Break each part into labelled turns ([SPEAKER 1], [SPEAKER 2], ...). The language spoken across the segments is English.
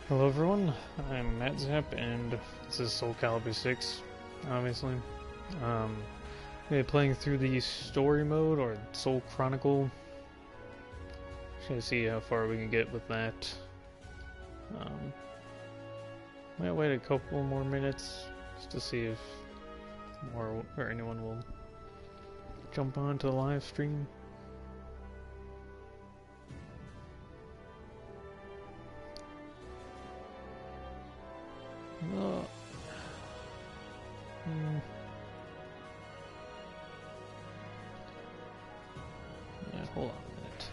[SPEAKER 1] Hello everyone, I'm MatZap and this is Soul Calibur 6, obviously. We're playing through the story mode, or Soul Chronicle. Just gonna see how far we can get with that. Might wait a couple more minutes just to see if more or anyone will jump onto the live stream. Yeah, hold on a minute.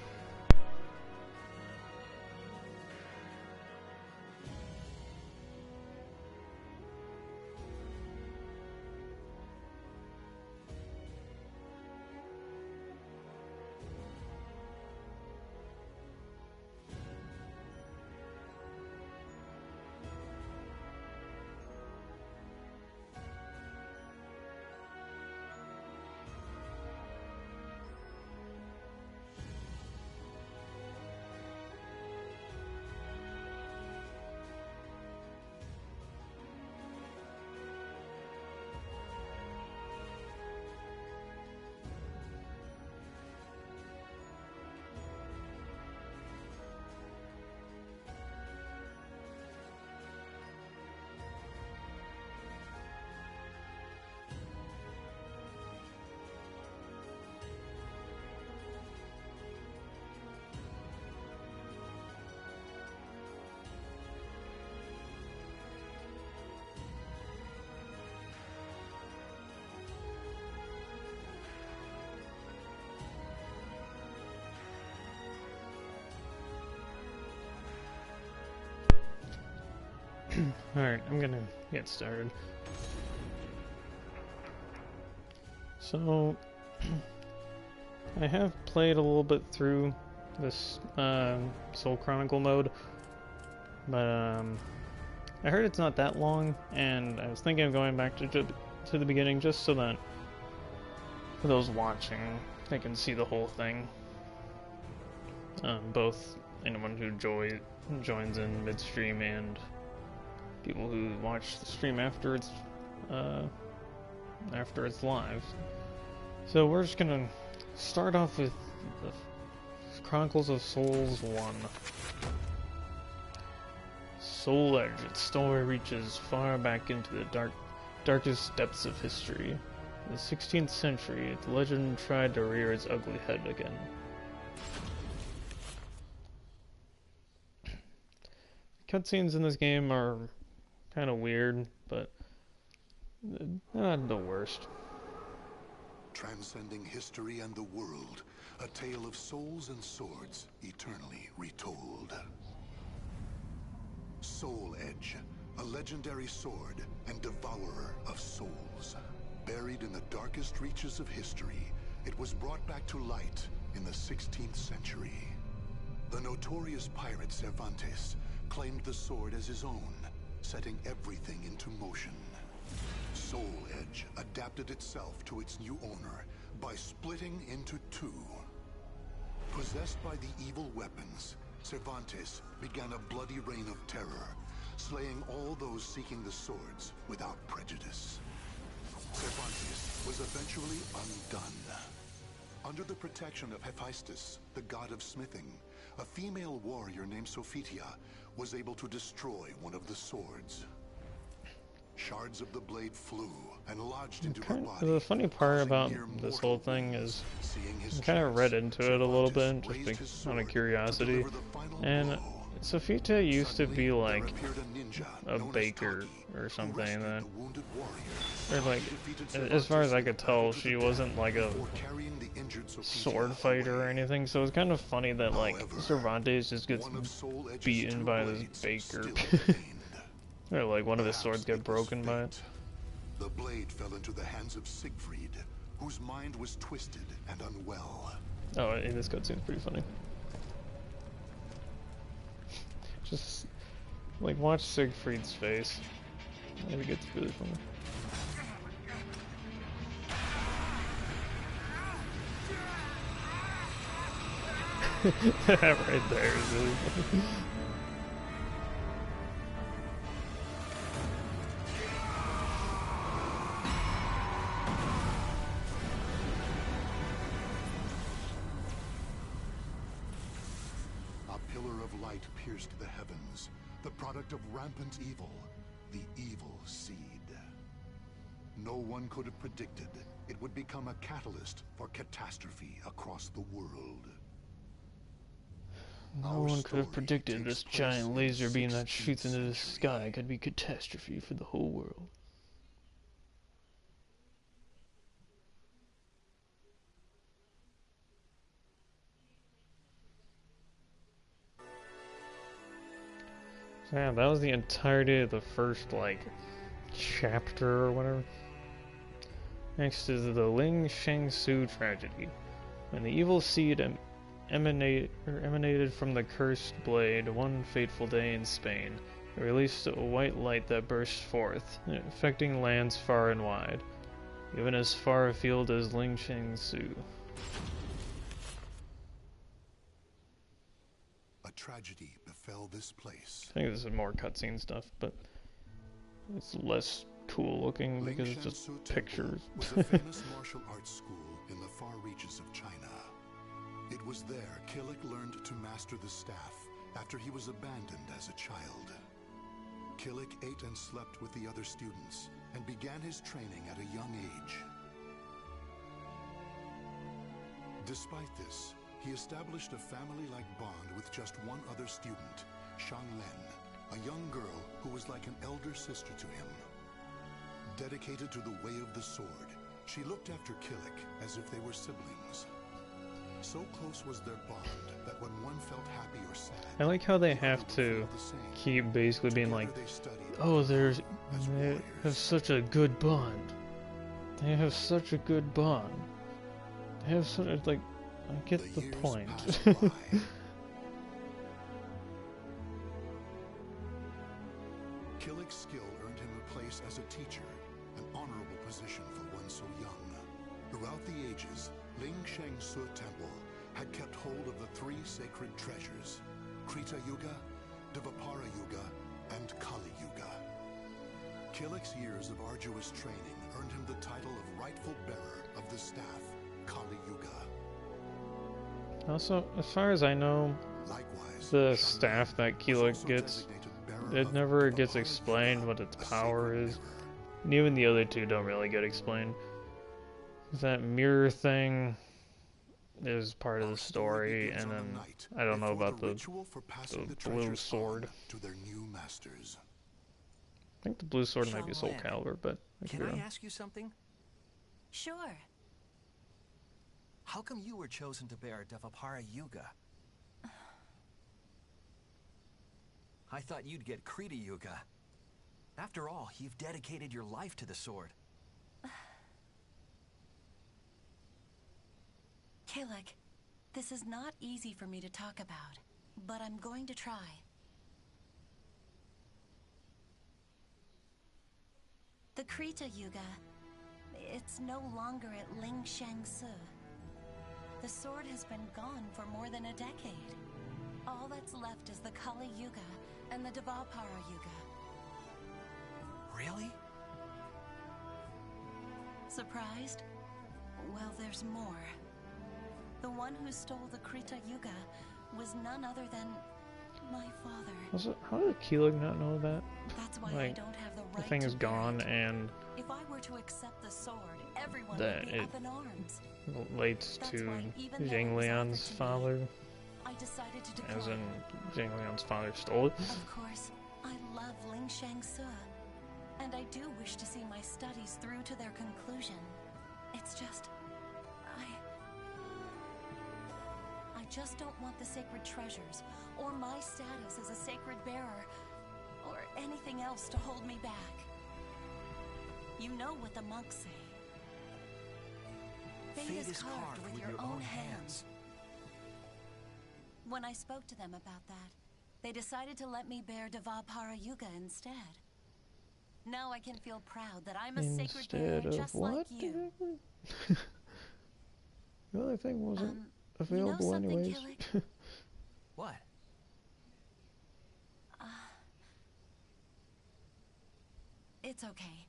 [SPEAKER 1] Alright, I'm gonna get started. So, I have played a little bit through this Soul Chronicle mode, but I heard it's not that long, and I was thinking of going back to the beginning just so that for those watching, they can see the whole thing. Both anyone who joins in midstream and people who watch the stream after it's live. So we're just gonna start off with the Chronicles of Souls 1. Soul Edge. Its story reaches far back into the darkest depths of history. In the 16th century, the legend tried to rear its ugly head again. Cutscenes in this game are kind of weird, but not the worst.
[SPEAKER 2] Transcending history and the world, a tale of souls and swords eternally retold. Soul Edge, a legendary sword and devourer of souls. Buried in the darkest reaches of history, it was brought back to light in the 16th century. The notorious pirate Cervantes claimed the sword as his own, setting everything into motion. Soul Edge adapted itself to its new owner by splitting into two. Possessed by the evil weapons, Cervantes began a bloody reign of terror, slaying all those seeking the swords without prejudice. Cervantes was eventually undone. Under the protection of Hephaestus, the god of smithing, a female warrior named Sophitia was able to destroy one of the swords. Shards of the blade flew and lodged into her body.
[SPEAKER 1] The funny part about this whole thing is I kind of read into it a little bit just out of curiosity, and Sophitia used to be like a baker or something, that, or like, as far as I could tell, she wasn't like a sword fighter or anything, so it's kind of funny that like Cervantes just gets beaten by this baker. Or like one of his swords get broken by it.
[SPEAKER 2] The blade fell into the hands of Siegfried, whose mind was twisted and unwell.
[SPEAKER 1] Oh, and this cutscene's pretty funny. Just like watch Siegfried's face. I think it's really funny. That right there is really funny.
[SPEAKER 2] light pierced the heavens, the product of rampant evil, the evil seed. No one could have predicted it would become a catalyst for catastrophe across the world.
[SPEAKER 1] No one could have predicted this giant laser beam that shoots into the sky could be catastrophe for the whole world. So yeah, that was the entirety of the first, like, chapter or whatever. Next is the Ling Shang-Su tragedy. When the evil seed emanated from the cursed blade one fateful day in Spain, it released a white light that burst forth, affecting lands far and wide, even as far afield as Ling Shang-Su.
[SPEAKER 2] A tragedy befell this place.
[SPEAKER 1] I think this is more cutscene stuff, but it's less cool looking because it's just pictures.
[SPEAKER 2] Was a famous martial arts school in the far reaches of China. It was there Killick learned to master the staff after he was abandoned as a child. Killick ate and slept with the other students and began his training at a young age. Despite this, he established a family-like bond with just one other student, Shang Len, a young girl who was like an elder sister to him. Dedicated to the way of the sword, she looked after Killick as if they were siblings. So close was their bond that when one felt happy or sad,
[SPEAKER 1] I like how they have to keep basically being like, oh, they have such a good bond. They have such a good bond. They have such a, like, I get the point.
[SPEAKER 2] Killick's skill earned him a place as a teacher, an honorable position for one so young. Throughout the ages, Ling Shang-Su Temple had kept hold of the three sacred treasures, Krita Yuga, Dvapara Yuga, and Kali Yuga. Killick's years of arduous training earned him the title of rightful bearer of the staff, Kali Yuga.
[SPEAKER 1] Also, as far as I know,
[SPEAKER 2] Likewise,
[SPEAKER 1] the staff that Killick gets, it never gets explained what its power is. And even the other two don't really get explained. That mirror thing is part of the story, and then I don't know about the blue sword.
[SPEAKER 2] To their new masters.
[SPEAKER 1] I think the blue sword might be Soul Calibur, but
[SPEAKER 3] can I ask you something?
[SPEAKER 4] Sure.
[SPEAKER 3] How come you were chosen to bear Dvapara Yuga? I thought you'd get Krita Yuga. After all, you've dedicated your life to the sword.
[SPEAKER 4] Killick, this is not easy for me to talk about, but I'm going to try. The Krita Yuga, it's no longer at Ling Shang-Su. The sword has been gone for more than a decade. All that's left is the Kali Yuga and the Dvapara Yuga.
[SPEAKER 3] Really?
[SPEAKER 4] Surprised? Well, there's more. The one who stole the Krita Yuga was none other than my father.
[SPEAKER 1] Also, how did Killick not know that?
[SPEAKER 4] That's why
[SPEAKER 1] Like,
[SPEAKER 4] I don't have the right
[SPEAKER 1] the thing
[SPEAKER 4] to
[SPEAKER 1] is
[SPEAKER 4] bear
[SPEAKER 1] gone,
[SPEAKER 4] it.
[SPEAKER 1] and
[SPEAKER 4] If I were to accept the sword, everyone
[SPEAKER 1] that
[SPEAKER 4] would be
[SPEAKER 1] it
[SPEAKER 4] up in arms.
[SPEAKER 1] relates
[SPEAKER 4] That's
[SPEAKER 1] to
[SPEAKER 4] why even though
[SPEAKER 1] Zhang
[SPEAKER 4] it was
[SPEAKER 1] Lian's
[SPEAKER 4] offered to me,
[SPEAKER 1] father,
[SPEAKER 4] I decided to decline.
[SPEAKER 1] as in Zhang Lian's father stole it.
[SPEAKER 4] Of course, I love Ling Shang-Su, and I do wish to see my studies through to their conclusion. It's just, I just don't want the sacred treasures, or my status as a sacred bearer, or anything else to hold me back. You know what the monks say. Fate is carved with your own hands. When I spoke to them about that, they decided to let me bear Dvapara Yuga instead. Now I can feel proud that I'm a sacred bearer just like you.
[SPEAKER 1] The other thing wasn't available anyways.
[SPEAKER 3] What?
[SPEAKER 4] It's okay.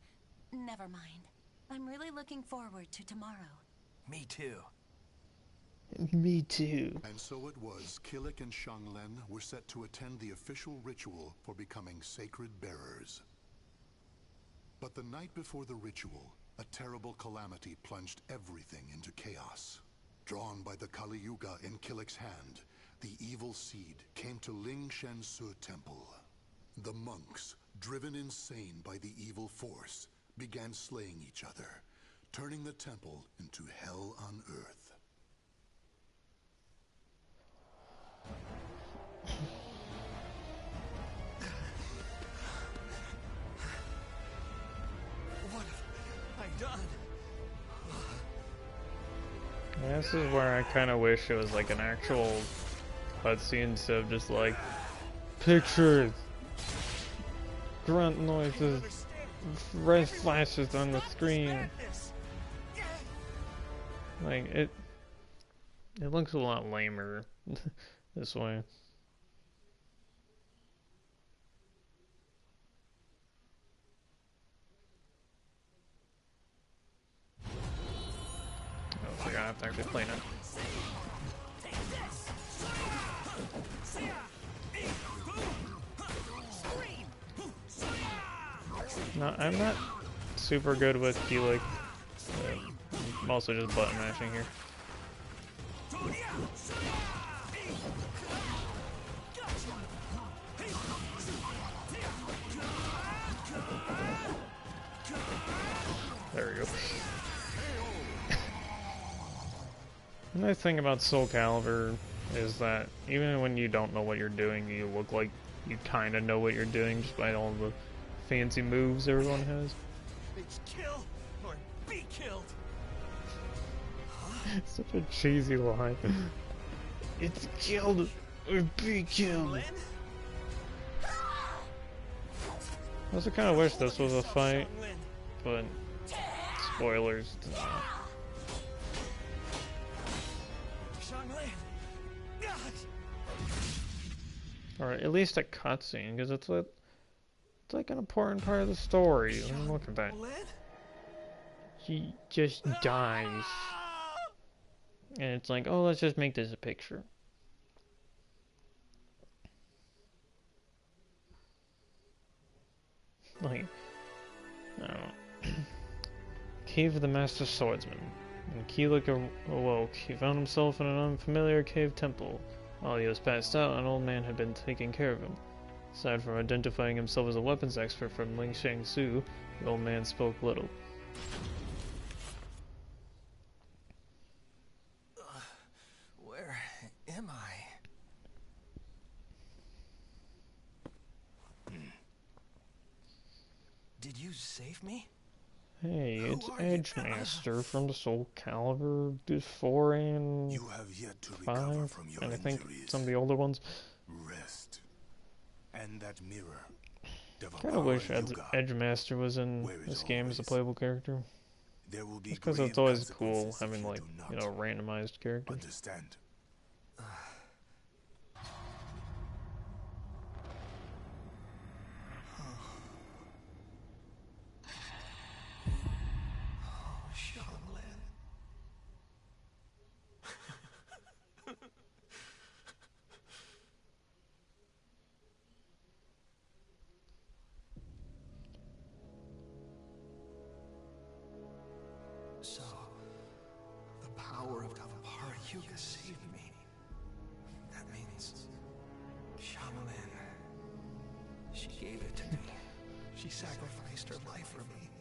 [SPEAKER 4] Never mind. I'm really looking forward to tomorrow.
[SPEAKER 3] Me too.
[SPEAKER 1] Me too.
[SPEAKER 2] And so it was, Killick and Xianglen were set to attend the official ritual for becoming sacred bearers. But the night before the ritual, a terrible calamity plunged everything into chaos. Drawn by the Kali Yuga in Killick's hand, the evil seed came to Ling Shensu Temple. The monks, driven insane by the evil force, began slaying each other, turning the temple into hell on earth.
[SPEAKER 3] What have I done?
[SPEAKER 1] Yeah, this is where I kind of wish it was like an actual cutscene instead of just like pictures, grunt noises, red flashes on the screen. Like it looks a lot lamer this way. Oh, I have to actually play now. No, I'm not super good with Helix. I'm also just button mashing here. There we go. The nice thing about Soul Calibur is that even when you don't know what you're doing, you look like you kind of know what you're doing just by all the fancy moves everyone has.
[SPEAKER 3] It's kill or be killed.
[SPEAKER 1] Such a cheesy line. It's killed or be killed. I also kind of wish this was a fight, but spoilers. Or at least a cutscene, because it's like an important part of the story. I mean, look at that. He just dies. And it's like, oh, let's just make this a picture. Like, I don't know. Cave of the Master Swordsman. When Keelik awoke, he found himself in an unfamiliar cave temple. While he was passed out, an old man had been taking care of him. Aside from identifying himself as a weapons expert from Ling Shangsu, the old man spoke little.
[SPEAKER 3] Where am I? Did you save me?
[SPEAKER 1] Hey, it's Edgemaster from the Soul Calibur 4 and
[SPEAKER 2] You have yet to recover
[SPEAKER 1] 5,
[SPEAKER 2] from your
[SPEAKER 1] and I think
[SPEAKER 2] injuries.
[SPEAKER 1] some of the older ones.
[SPEAKER 2] Rest. And that mirror.
[SPEAKER 1] Kind of wish Edgemaster was in this game as a playable character.
[SPEAKER 2] There will be
[SPEAKER 1] Just because
[SPEAKER 2] grave
[SPEAKER 1] it's always cool
[SPEAKER 2] consequences if
[SPEAKER 1] having,
[SPEAKER 2] you
[SPEAKER 1] like,
[SPEAKER 2] do not
[SPEAKER 1] you know, randomized characters.
[SPEAKER 2] understand.
[SPEAKER 3] So, the power of Calibur Yuga saved me. That means Xianglen. She gave it to me. She sacrificed her life for me.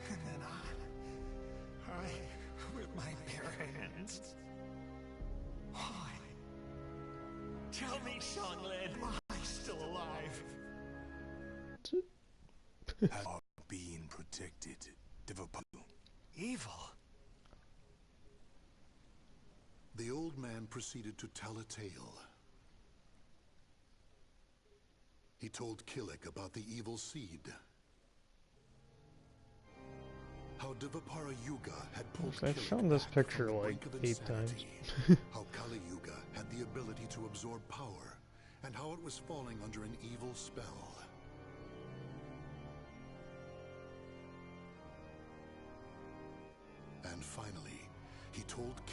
[SPEAKER 3] And then I, with my bare hands. Why? Tell me, Xianglen, am I still alive?
[SPEAKER 2] Are being protected.
[SPEAKER 3] Evil?
[SPEAKER 2] The old man proceeded to tell a tale. He told Killick about the evil seed. How Divapara Yuga had pulled
[SPEAKER 1] I've
[SPEAKER 2] Killick
[SPEAKER 1] shown this
[SPEAKER 2] back
[SPEAKER 1] picture
[SPEAKER 2] from the
[SPEAKER 1] like
[SPEAKER 2] brink of
[SPEAKER 1] 8 times.
[SPEAKER 2] insanity. How Kali Yuga had the ability to absorb power, and how it was falling under an evil spell.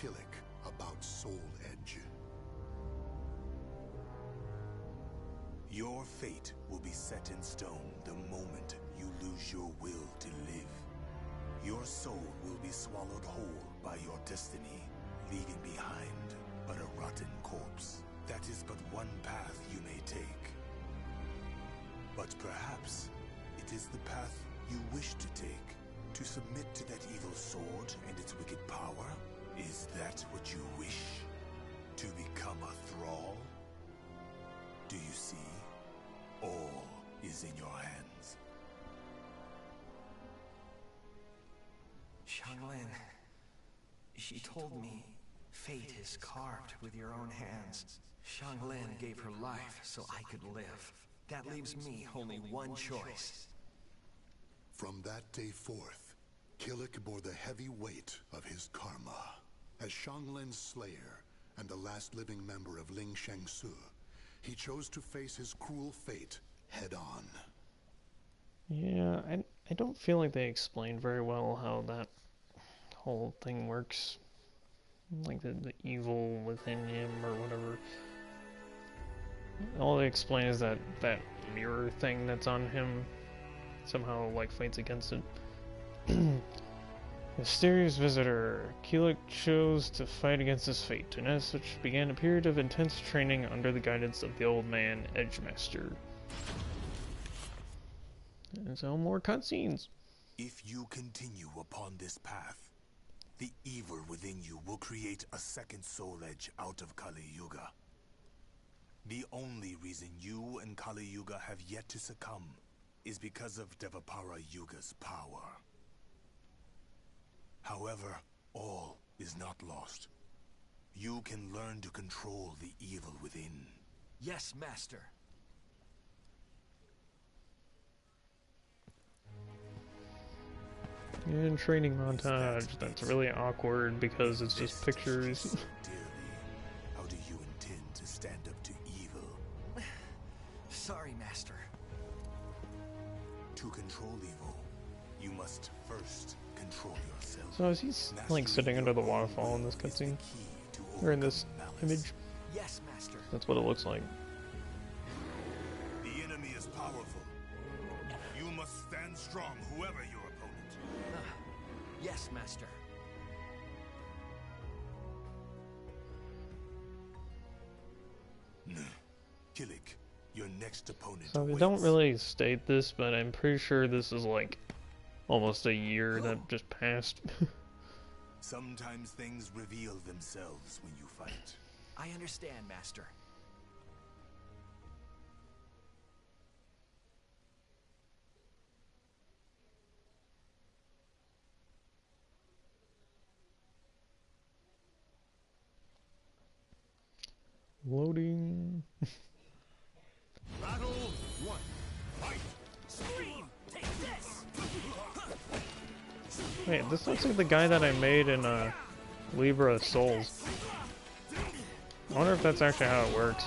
[SPEAKER 2] Killick about Soul Edge.
[SPEAKER 5] Your fate will be set in stone the moment you lose your will to live. Your soul will be swallowed whole by your destiny, leaving behind but a rotten corpse. That is but one path you may take. But perhaps it is the path you wish to take. To submit to that evil sword and its wicked power? Is that what you wish? To become a thrall? Do you see? All is in your hands.
[SPEAKER 3] Xianglin, she told me fate is carved with your own hands. Xianglin gave her life so I could live. That leaves me only one choice.
[SPEAKER 2] From that day forth, Killick bore the heavy weight of his karma. As Xianglin's slayer and the last living member of Ling Shangsu, he chose to face his cruel fate head-on.
[SPEAKER 1] Yeah, I don't feel like they explained very well how that whole thing works. Like the evil within him or whatever. All they explain is that mirror thing that's on him somehow like fights against it. Mysterious visitor. Killick chose to fight against his fate, and as such began a period of intense training under the guidance of the old man, Edgemaster. And so more cutscenes.
[SPEAKER 5] If you continue upon this path, the evil within you will create a second soul edge out of Kali Yuga. The only reason you and Kali Yuga have yet to succumb is because of Devapara Yuga's power. However, all is not lost. You can learn to control the evil within.
[SPEAKER 3] Yes, Master.
[SPEAKER 1] And training montage. That's really awkward because it's just pictures.
[SPEAKER 5] How do you intend to stand up to evil?
[SPEAKER 3] Sorry, Master.
[SPEAKER 5] To control evil, you must first control yourself.
[SPEAKER 1] So is he like sitting under the waterfall in this cutscene? Or in this image?
[SPEAKER 3] Yes, Master.
[SPEAKER 1] That's what it looks like.
[SPEAKER 5] The enemy is powerful. You must stand strong, whoever your opponent.
[SPEAKER 3] Yes, Master.
[SPEAKER 5] Killick, your next opponent.
[SPEAKER 1] So they don't really state this, but I'm pretty sure this is like almost a year that just passed.
[SPEAKER 5] Sometimes things reveal themselves when you fight.
[SPEAKER 3] I understand, Master.
[SPEAKER 1] Loading.
[SPEAKER 2] Battle 1. Fight!
[SPEAKER 3] Scream! Take this!
[SPEAKER 1] Wait, this looks like the guy that I made in Libra Souls. I wonder if that's actually how it works.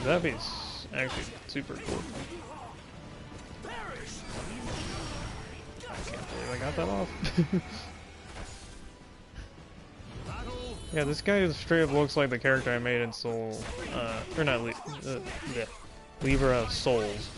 [SPEAKER 1] That'd be actually super cool. I can't believe I got that off. Yeah, this guy straight up looks like the character I made in Soul, or not, Libra Souls.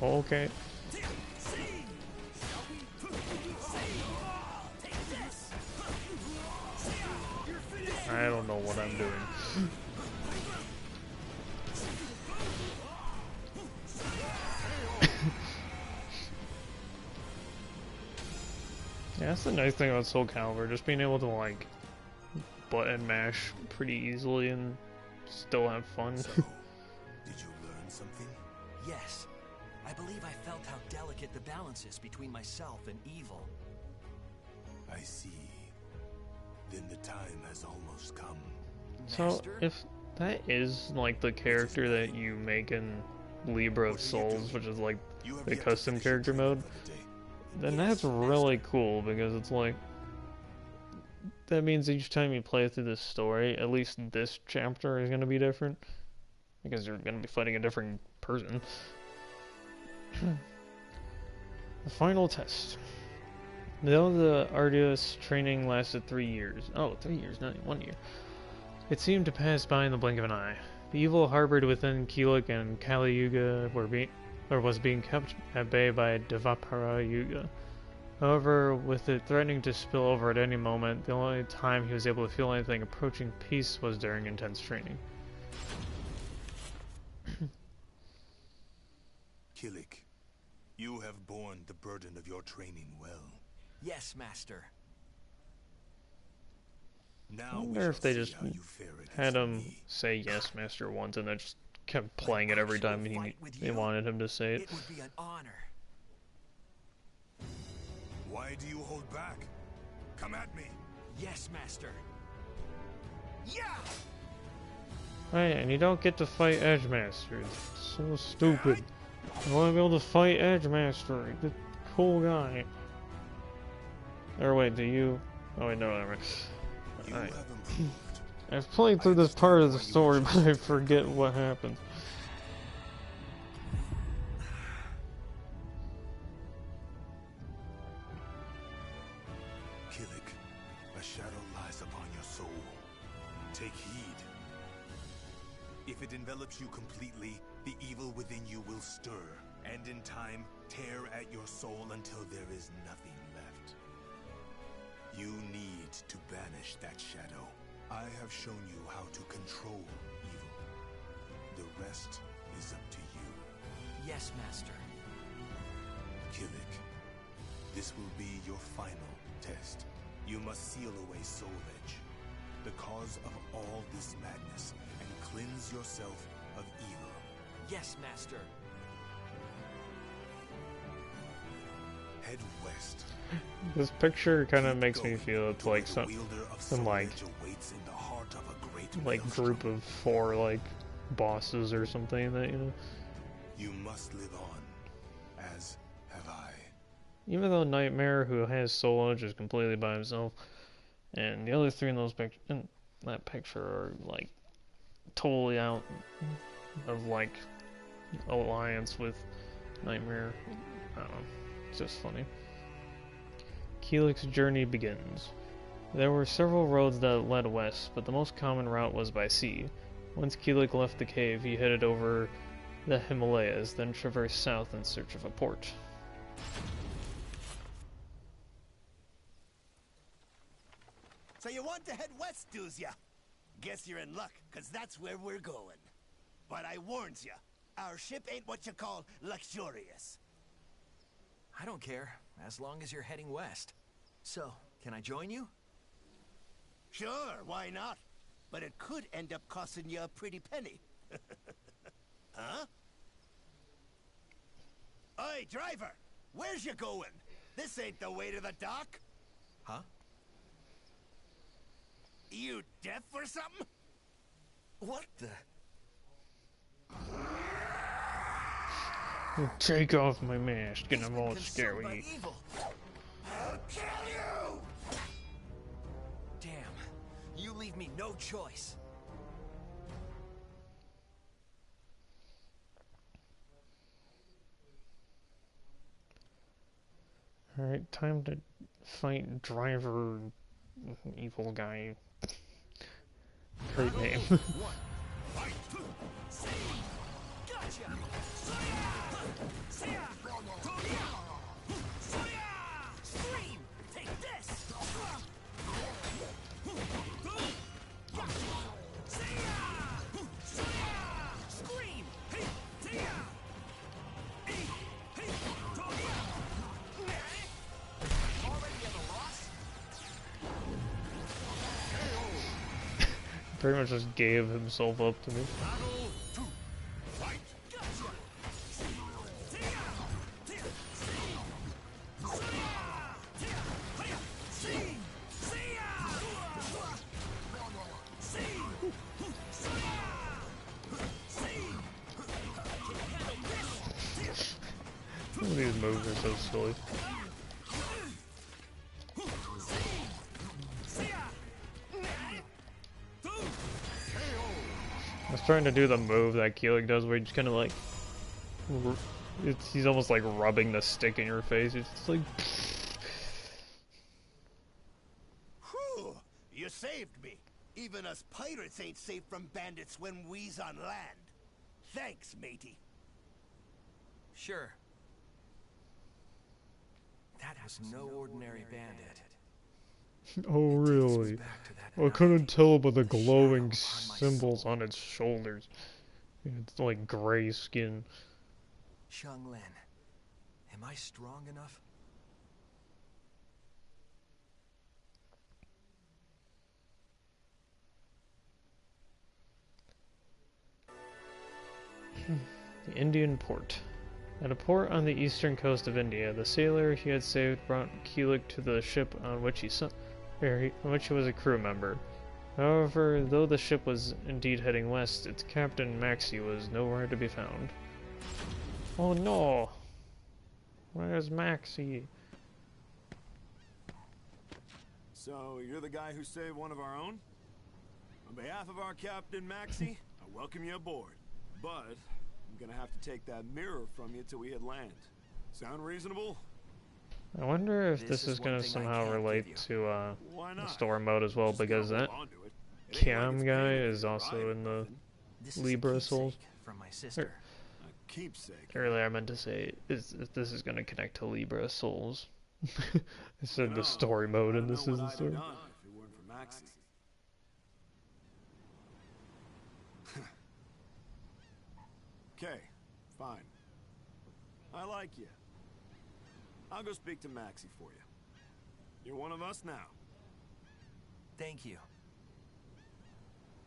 [SPEAKER 1] Okay. I don't know what I'm doing. Yeah, that's the nice thing about Soul Calibur, just being able to like button mash pretty easily and still have fun.
[SPEAKER 5] So, did you learn something?
[SPEAKER 3] Yes, believe I felt how delicate the balance is between myself and evil.
[SPEAKER 5] I see. Then the time has almost come.
[SPEAKER 1] So,
[SPEAKER 3] Master?
[SPEAKER 1] if that is, like, the character that you make in Libra of Souls, which is, like, the custom character mode, then that's really cool, because it's like, that means each time you play through this story, at least this chapter is going to be different, because you're going to be fighting a different person. The final test. Though the arduous training lasted 3 years, 3 years, not 1 year, it seemed to pass by in the blink of an eye. The evil harbored within Kilik and Kali Yuga was being kept at bay by Devapara Yuga. However, with it threatening to spill over at any moment, the only time he was able to feel anything approaching peace was during intense training.
[SPEAKER 5] Kilik, you have borne the burden of your training well.
[SPEAKER 3] Yes, Master.
[SPEAKER 5] Now
[SPEAKER 1] I wonder if they just had him say yes, Master, once, and then just kept playing it every time they wanted him to say it.
[SPEAKER 3] It would be an honor.
[SPEAKER 5] Why do you hold back? Come at me.
[SPEAKER 3] Yes, Master. Yeah!
[SPEAKER 1] Right, and you don't get to fight Edgemaster. It's so stupid. I want to be able to fight Edgemaster. The cool guy. Or wait, do you? Oh wait, no, never mind. Alright. I've played through this part of the story, but I forget what happened.
[SPEAKER 5] Kilik, a shadow lies upon your soul. Take heed. If it envelops you completely, the evil within you will stir, and in time, tear at your soul until there is nothing left. You need to banish that shadow. I have shown you how to control evil. The rest is up to you.
[SPEAKER 3] Yes, Master.
[SPEAKER 5] Kilik, this will be your final test. You must seal away Soul Edge, the cause of all this madness, and cleanse yourself of evil.
[SPEAKER 3] Yes, Master.
[SPEAKER 5] Head west.
[SPEAKER 1] This picture kind of makes me feel it's like some like group of 4 like bosses or something that, you know.
[SPEAKER 5] You must live on, as have I.
[SPEAKER 1] Even though Nightmare, who has Soul Edge, is completely by himself, and the other 3 in that picture are like totally out of like alliance with Nightmare. I don't know. It's just funny. Kilik's journey begins. There were several roads that led west, but the most common route was by sea. Once Kilik left the cave, he headed over the Himalayas, then traversed south in search of a port.
[SPEAKER 6] So you want to head west, doos ya? Guess you're in luck, 'cause that's where we're going. But I warns ya, our ship ain't what you call luxurious.
[SPEAKER 3] I don't care, as long as you're heading west. So, can I join you?
[SPEAKER 6] Sure, why not? But it could end up costing you a pretty penny. Huh? Oi, driver! Where's you going? This ain't the way to the dock.
[SPEAKER 3] Huh?
[SPEAKER 6] You deaf or something?
[SPEAKER 3] What the?
[SPEAKER 1] Take off my mask and I'm all scary.
[SPEAKER 3] Evil.
[SPEAKER 6] I'll kill you!
[SPEAKER 3] Damn, you leave me no choice.
[SPEAKER 1] Alright, time to fight Driver, evil guy. Great name. Pretty much just gave himself up to me. moves are so silly. I was trying to do the move that Keelik does where he just kind of like... he's almost like rubbing the stick in your face. It's just like...
[SPEAKER 6] Whew! You saved me. Even us pirates ain't safe from bandits when we's on land. Thanks, matey.
[SPEAKER 3] Sure. That was no ordinary bandit.
[SPEAKER 1] Oh, really? I couldn't tell by the glowing symbols on its shoulders. It's like gray skin.
[SPEAKER 3] Xianglin, am I strong enough?
[SPEAKER 1] The Indian port. At a port on the eastern coast of India, the sailor he had saved brought Keelik to the ship on which he was a crew member. However, though the ship was indeed heading west, its captain, Maxie, was nowhere to be found. Oh no! Where's Maxie?
[SPEAKER 7] So, you're the guy who saved one of our own? On behalf of our captain, Maxie, I welcome you aboard. But, I'm gonna have to take that mirror from you till we hit land. Sound reasonable?
[SPEAKER 1] I wonder if this is going to somehow relate to the story mode as well, because that Cam guy is also in the Libra Souls.
[SPEAKER 3] From my sister.
[SPEAKER 1] Earlier I meant to say if this is going to connect to Libra Souls. I said the story mode and this is the story.
[SPEAKER 7] Okay, fine. I like you. I'll go speak to Maxie for you. You're one of us now.
[SPEAKER 3] Thank you.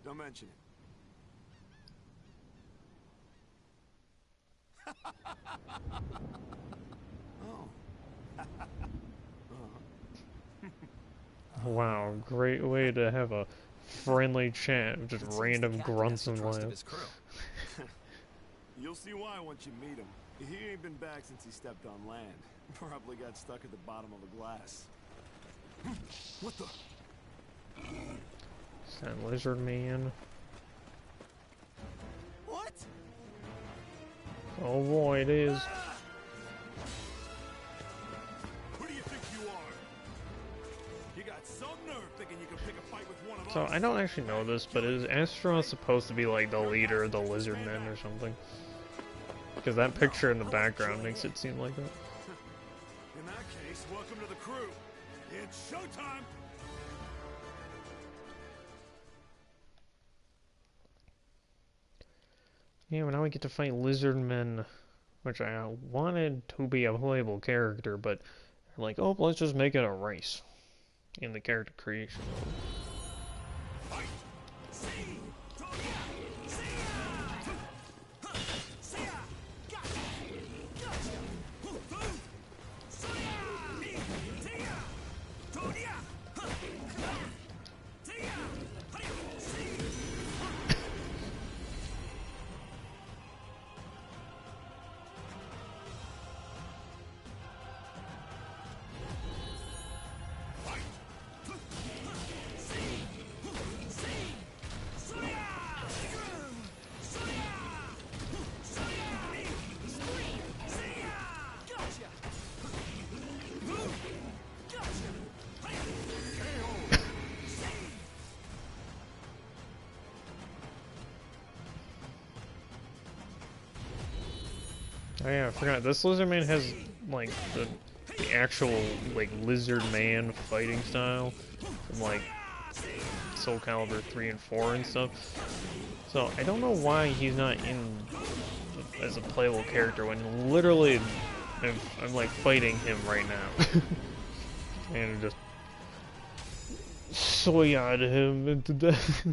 [SPEAKER 7] Don't mention it. Oh.
[SPEAKER 1] Wow, great way to have a friendly chat of just random grunts and laughs.
[SPEAKER 7] You'll see why once you meet him. He ain't been back since he stepped on land. Probably got stuck at the bottom of a glass. What the?
[SPEAKER 1] Is that lizard man?
[SPEAKER 6] What?
[SPEAKER 1] Oh boy, it is.
[SPEAKER 7] Who do you think you are? You got some nerve thinking you can pick a fight with one of us.
[SPEAKER 1] So I don't actually know this, but is Astronaut supposed to be like the leader of the lizard men or something? Because that picture in the background makes it seem like that.
[SPEAKER 7] In that case, welcome to the crew. It's showtime!
[SPEAKER 1] Yeah, but now we get to fight lizard men, which I wanted to be a playable character, but they're like, oh, let's just make it a race in the character creation. Oh yeah, I forgot. This lizard man has like the actual like lizard man fighting style from like Soul Calibur 3 and 4 and stuff. So I don't know why he's not in as a playable character when literally I'm like fighting him right now. And just soyed him into death.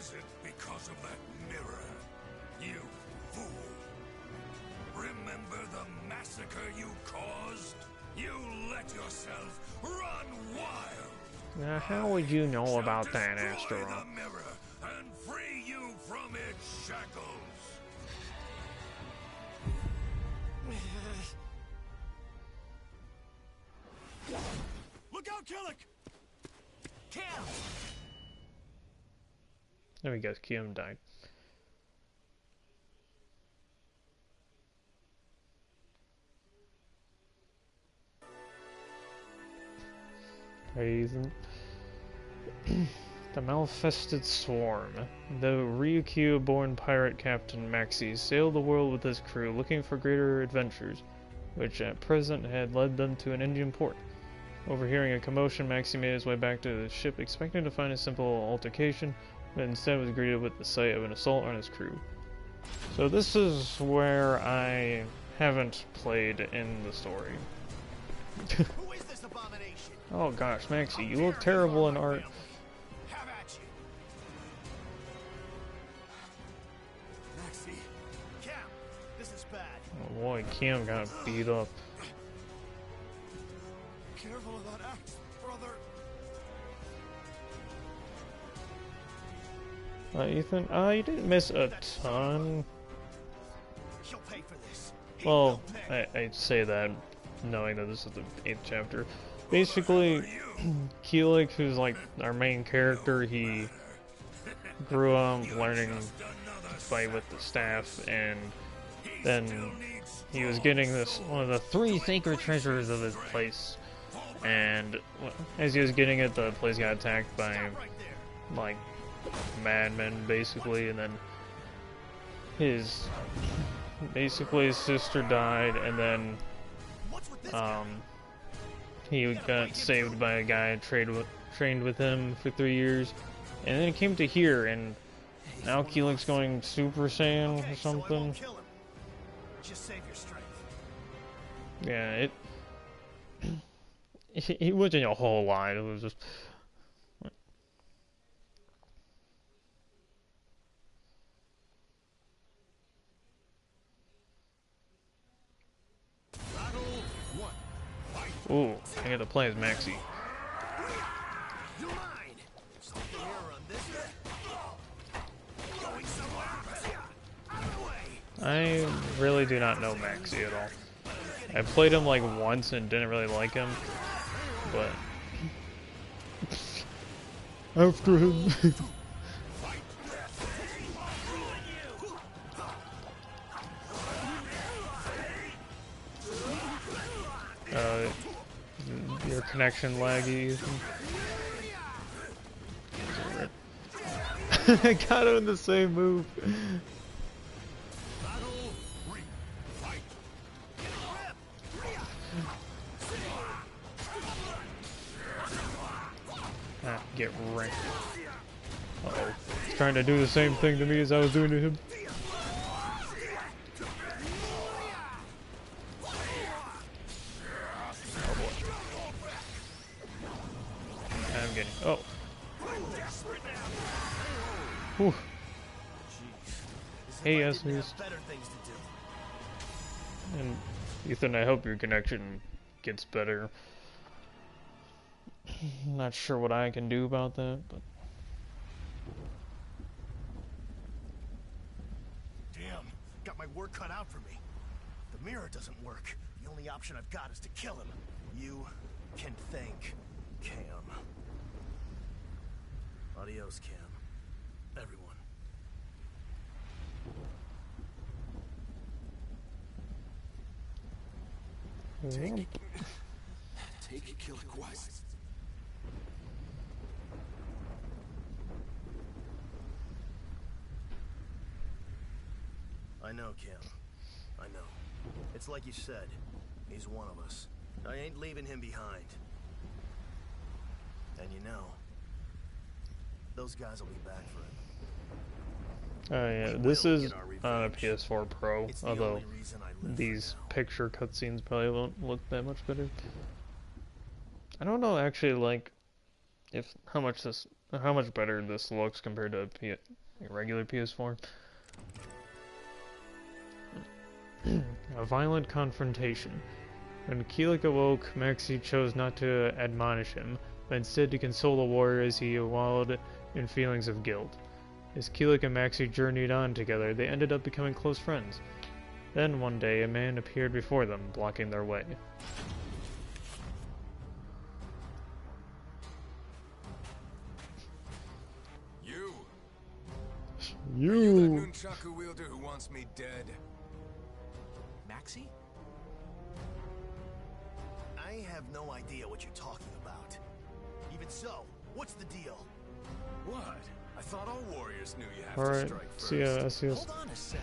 [SPEAKER 5] Is it because of that mirror? You fool. Remember the massacre you caused? You let yourself run wild.
[SPEAKER 1] Now, how would you know about that,
[SPEAKER 5] Destroy
[SPEAKER 1] Astaroth?
[SPEAKER 5] the mirror and free you from its shackles.
[SPEAKER 7] Look out, Killick!
[SPEAKER 3] Cam!
[SPEAKER 1] There we go, Kim died. Praising. The Malfested Swarm. The Ryukyu-born pirate captain Maxi sailed the world with his crew looking for greater adventures, which at present had led them to an Indian port. Overhearing a commotion, Maxi made his way back to the ship expecting to find a simple altercation, but instead was greeted with the sight of an assault on his crew. So this is where I haven't played in the story.
[SPEAKER 6] Who is this abomination?
[SPEAKER 1] Oh gosh, Maxi, you look terrible in art.
[SPEAKER 6] Have at you.
[SPEAKER 7] Maxie.
[SPEAKER 6] Cam, this is bad.
[SPEAKER 1] Oh boy, Kim got beat up.
[SPEAKER 7] Careful of that axe, brother.
[SPEAKER 1] Ethan, you didn't miss a ton.
[SPEAKER 6] He'll pay for this.
[SPEAKER 1] Well, I say that knowing that this is the 8th chapter. Basically, Keelik, who's like our main character, he grew up learning to fight with the staff, and then he was getting this one of the 3 sacred treasures of his place. And as he was getting it, the place got attacked by like madmen, basically, and then his sister died, and then he got saved by a guy trained with him for 3 years, and then it came to here, and now Keelik's going Super Saiyan or something.
[SPEAKER 6] Just save your strength.
[SPEAKER 1] Yeah, he wasn't a whole lot. It was just. Ooh, I get to play as Maxi.
[SPEAKER 6] You mind? Stop the mirror on this. Going somewhere. Out of the way.
[SPEAKER 1] I really do not know Maxi at all. I played him like once and didn't really like him, but after him. Your connection laggy. I got him in the same move. Get wrecked. Uh-oh. He's trying to do the same thing to me as I was doing to him. Oh boy. I'm getting... Oh. Whew. Hey, yes, and Ethan, I hope your connection gets better. Not sure what I can do about that, but...
[SPEAKER 6] Damn, got my work cut out for me. The mirror doesn't work. The only option I've got is to kill him. You can thank Cam. Adios, Cam. Everyone.
[SPEAKER 7] Take Killick west.
[SPEAKER 6] I know, Cam. I know. It's like you said. He's one of us. I ain't leaving him behind. And you know, those guys will be back for him.
[SPEAKER 1] Oh yeah, this is on a PS4 Pro, although these picture cutscenes probably won't look that much better. I don't know, actually, like, if how much better this looks compared to a regular PS4. A violent confrontation. When Keelik awoke, Maxie chose not to admonish him, but instead to console the warrior as he wallowed in feelings of guilt. As Keelik and Maxie journeyed on together, they ended up becoming close friends. Then, one day, a man appeared before them, blocking their way.
[SPEAKER 8] You
[SPEAKER 1] You!
[SPEAKER 8] that nunchaku wielder who wants me dead?
[SPEAKER 6] Maxie? I have no idea what you're talking about. Even so, what's the deal?
[SPEAKER 8] What? I thought all warriors knew you have to
[SPEAKER 1] Alright,
[SPEAKER 8] strike first.
[SPEAKER 1] see ya, see ya.
[SPEAKER 6] Hold on a sec.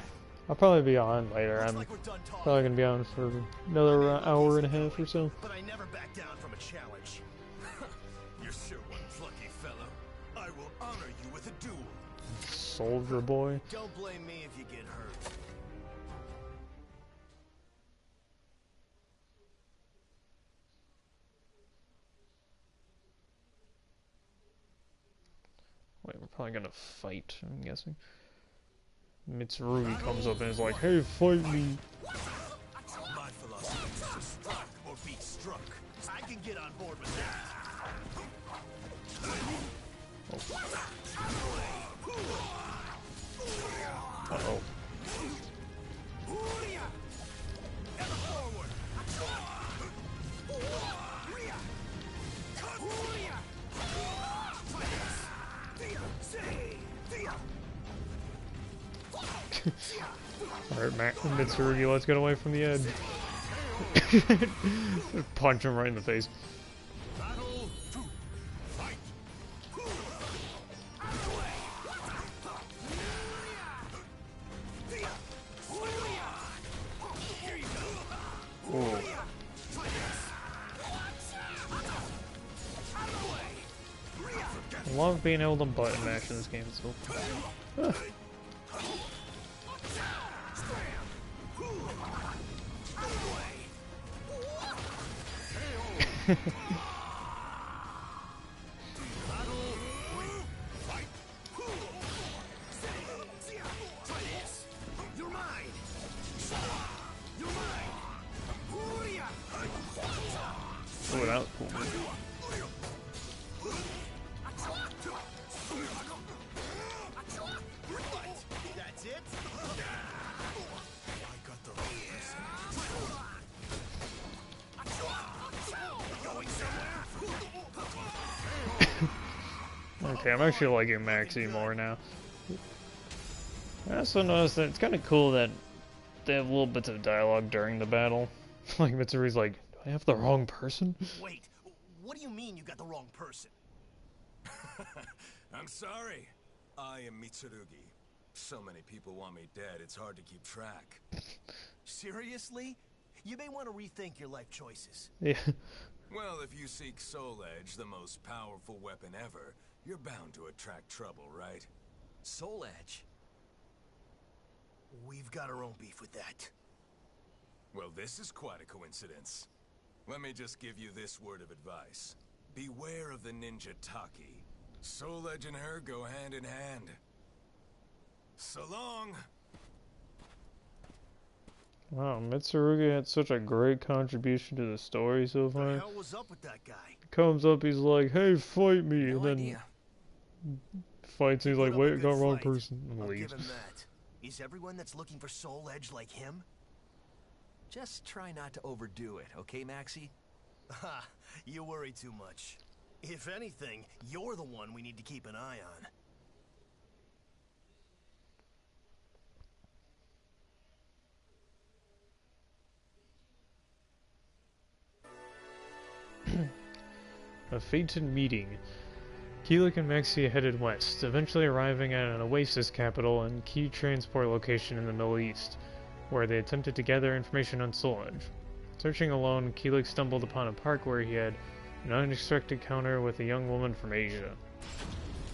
[SPEAKER 1] I'll probably be on later.
[SPEAKER 6] Looks
[SPEAKER 1] I'm
[SPEAKER 6] like we're done talking.
[SPEAKER 1] probably gonna be on for another hour and a half or so.
[SPEAKER 6] But I never back down from a challenge.
[SPEAKER 8] You're sure one plucky fellow. I will honor you with a duel.
[SPEAKER 1] Soldier boy.
[SPEAKER 6] Don't blame me if you get hurt.
[SPEAKER 1] Wait, we're probably gonna fight, I'm guessing. Mitsurugi comes up and is like, hey, fight me.
[SPEAKER 6] My philosophy is to strike or be struck. I can get on board with that.
[SPEAKER 1] Uh-oh. Alright, Mitsurugi, let's get away from the edge. Punch him right in the face. Ooh. I love being able to button mash in this game. It's so fun. Oh, that was cool.
[SPEAKER 6] That's it? I got the
[SPEAKER 1] Okay, I'm actually liking Maxie more now. I also noticed that it's kind of cool that they have little bits of dialogue during the battle. Like Mitsurugi's like, do I have the wrong person?
[SPEAKER 6] Wait, what do you mean you got the wrong person?
[SPEAKER 8] I'm sorry. I am Mitsurugi. So many people want me dead, it's hard to keep track.
[SPEAKER 6] Seriously? You may want to rethink your life choices.
[SPEAKER 1] Yeah.
[SPEAKER 8] Well, if you seek Soul Edge, the most powerful weapon ever, you're bound to attract trouble, right?
[SPEAKER 6] Soul Edge? We've got our own beef with that.
[SPEAKER 8] Well, this is quite a coincidence. Let me just give you this word of advice. Beware of the ninja Taki. Soul Edge and her go hand in hand. So long!
[SPEAKER 1] Wow, Mitsurugi had such a great contribution to the story so
[SPEAKER 6] What the
[SPEAKER 1] far.
[SPEAKER 6] hell was up with that guy?
[SPEAKER 1] Comes up, he's like, hey, fight me,
[SPEAKER 6] No
[SPEAKER 1] and then
[SPEAKER 6] idea.
[SPEAKER 1] fights, and he's like,
[SPEAKER 6] Put up a
[SPEAKER 1] wait,
[SPEAKER 6] good
[SPEAKER 1] got wrong
[SPEAKER 6] fight.
[SPEAKER 1] person, and
[SPEAKER 6] I'll
[SPEAKER 1] leaves.
[SPEAKER 6] give him that. Is everyone that's looking for Soul Edge like him?
[SPEAKER 3] Just try not to overdo it, okay, Maxie?
[SPEAKER 6] Ha! You worry too much. If anything, you're the one we need to keep an eye on.
[SPEAKER 1] A fated meeting. Keelik and Maxie headed west, eventually arriving at an oasis capital and key transport location in the Middle East, where they attempted to gather information on Soul Edge. Searching alone, Keelik stumbled upon a park where he had an unexpected encounter with a young woman from Asia.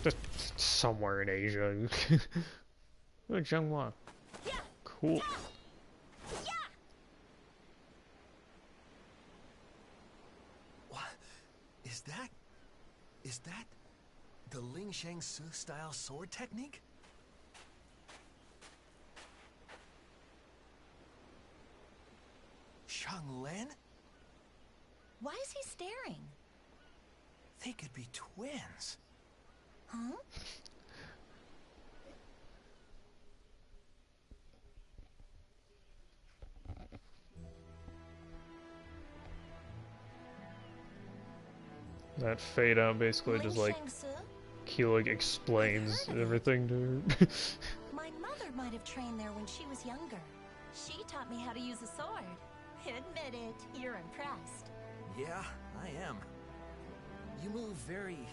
[SPEAKER 1] Just somewhere in Asia. Oh, Zhenghua. Cool.
[SPEAKER 3] What? Is that...
[SPEAKER 6] Is that the Ling Shang Su style sword technique? Shang Len?
[SPEAKER 4] Why is he staring?
[SPEAKER 6] They could be twins.
[SPEAKER 4] Huh?
[SPEAKER 1] That fade out basically just like Keelik explains everything to her.
[SPEAKER 4] My mother might have trained there when she was younger. She taught me how to use a sword. Admit it, you're impressed.
[SPEAKER 6] Yeah, I am. You move very,